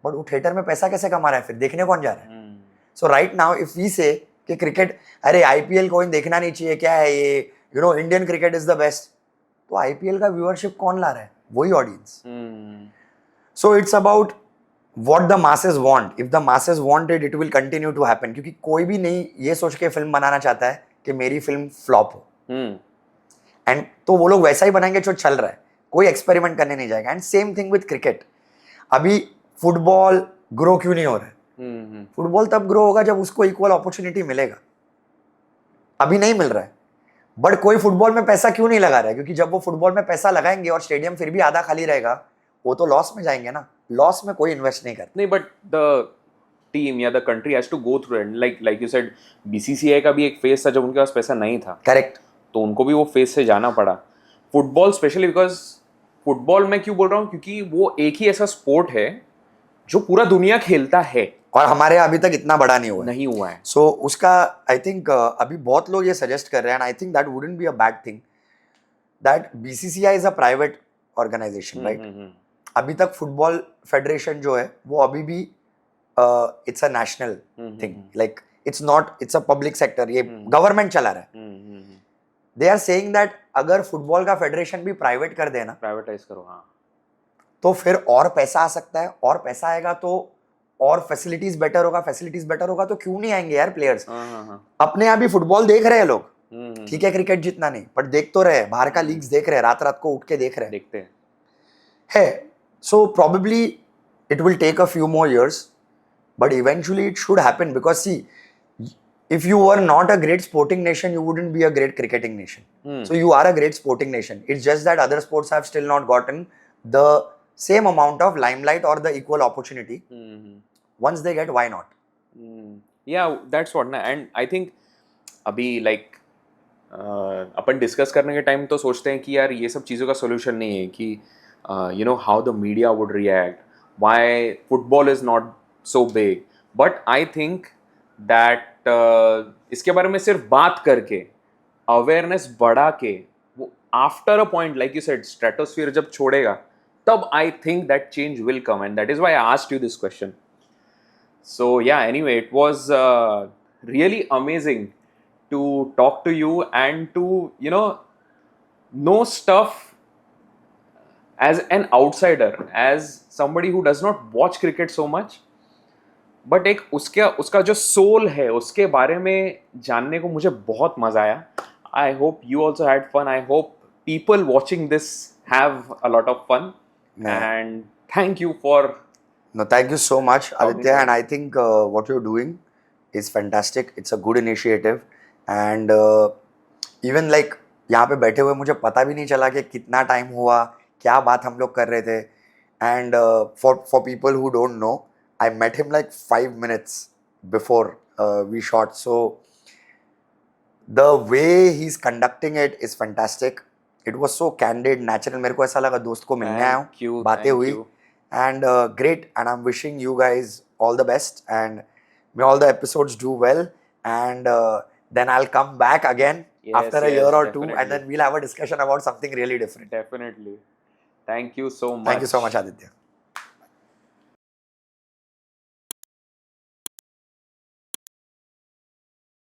बट वो थिएटर में पैसा कैसे कमा रहा है, फिर देखने कौन जा रहा है. सो राइट नाउ इफ वी से कि क्रिकेट, अरे आईपीएल कोई देखना नहीं चाहिए, क्या है ये, you know Indian cricket is the best, तो आईपीएल का व्यूअरशिप कौन ला रहा है, वही audience. So it's about what the masses want. If the masses want it, it will continue to happen. क्योंकि कोई भी नहीं ये सोच के फिल्म बनाना चाहता है कि मेरी फिल्म फ्लॉप हो. एंड तो वो लोग वैसा ही बनाएंगे जो चल रहा है, कोई एक्सपेरिमेंट करने नहीं जाएगा. And same thing with cricket. अभी फुटबॉल ग्रो क्यों नहीं हो रहा है? फुटबॉल तब ग्रो होगा जब उसको इक्वल अपॉर्चुनिटी मिलेगा. अभी नहीं मिल रहा है. बट कोई फुटबॉल में पैसा क्यों नहीं लगा रहा है? क्योंकि जब वो फुटबॉल में पैसा लगाएंगे और स्टेडियम फिर भी आधा खाली रहेगा, वो तो लॉस में जाएंगे ना. लॉस में कोई इन्वेस्ट नहीं करता. नहीं, बट द टीम या the country has to go through it. Like you said, BCCI का भी एक फेज था जब उनके पास पैसा नहीं था. करेक्ट. तो उनको भी वो फेज से जाना पड़ा. फुटबॉल स्पेशली बिकॉज फुटबॉल मैं क्यों बोल रहा हूँ, क्योंकि वो एक ही ऐसा स्पोर्ट है जो पूरा दुनिया खेलता है और हमारे यहाँ अभी तक इतना बड़ा नहीं हुआ है. सो उसका आई थिंक अभी बहुत लोग ये सजेस्ट कर रहे हैं, and I think that wouldn't be a bad thing, that BCCI is a private organisation, right. अभी तक फुटबॉल फेडरेशन जो है वो अभी भी it's a national thing, like it's a public sector, ये गवर्नमेंट चला रहा है. दे आर सेइंग दैट अगर फुटबॉल का फेडरेशन भी प्राइवेट कर देना, प्राइवेटाइज करो, हाँ, तो फिर और पैसा आ सकता है, और पैसा आएगा तो और फैसिलिटीज बेटर होगा तो क्यों नहीं आएंगे यार प्लेयर्स. अपने यहाँ भी फुटबॉल देख रहे हैं लोग, ठीक है क्रिकेट जितना नहीं, पर देख तो रहे, बाहर का लीग्स देख रहे, रात को उठ के देखते हैं. So probably it will take a few more years, but eventually it should happen, because see, if you were not a great sporting nation, you wouldn't be a great cricketing nation. So you are a great sporting nation. It's just that other sports have still not gotten the same amount of limelight or the equal opportunity. Once they get, why not? Yeah, that's what. And I think अभी like अपन discuss करने के time तो सोचते हैं कि यार ये सब चीज़ों का सोल्यूशन नहीं है कि you know how the media would react, why football is not so big. But I think that इसके बारे में सिर्फ बात करके, awareness बढ़ा के, वो after a point, like you said, stratosphere जब छोड़ेगा, तब I think that change will come, and that is why I asked you this question. So yeah, anyway, it was really amazing to talk to you and to, you know stuff as an outsider, as somebody who does not watch cricket so much, but एक उसका जो soul है उसके बारे में जानने को मुझे बहुत मजा आया. I hope you also had fun. I hope people watching this have a lot of fun. And thank you for... No, thank you so much, Aditya. And I think what you're doing is fantastic. It's a good initiative. And even like यहाँ पे बैठे हुए मुझे पता भी नहीं चला कि कितना टाइम हुआ, क्या बात हम लोग कर रहे थे. And for people who don't know, I met him like 5 minutes before we shot. So the way he is conducting it is fantastic. It was so candid, natural. मेरे को ऐसा लगा दोस्त को मिलने आया हूँ, बातें हुई. And great. And I am wishing you guys all the best, and may all the episodes do well. And then I'll come back again after a year or two, and then we'll have a discussion about something really different. Definitely. Thank you so much. Thank you so much, Aditya.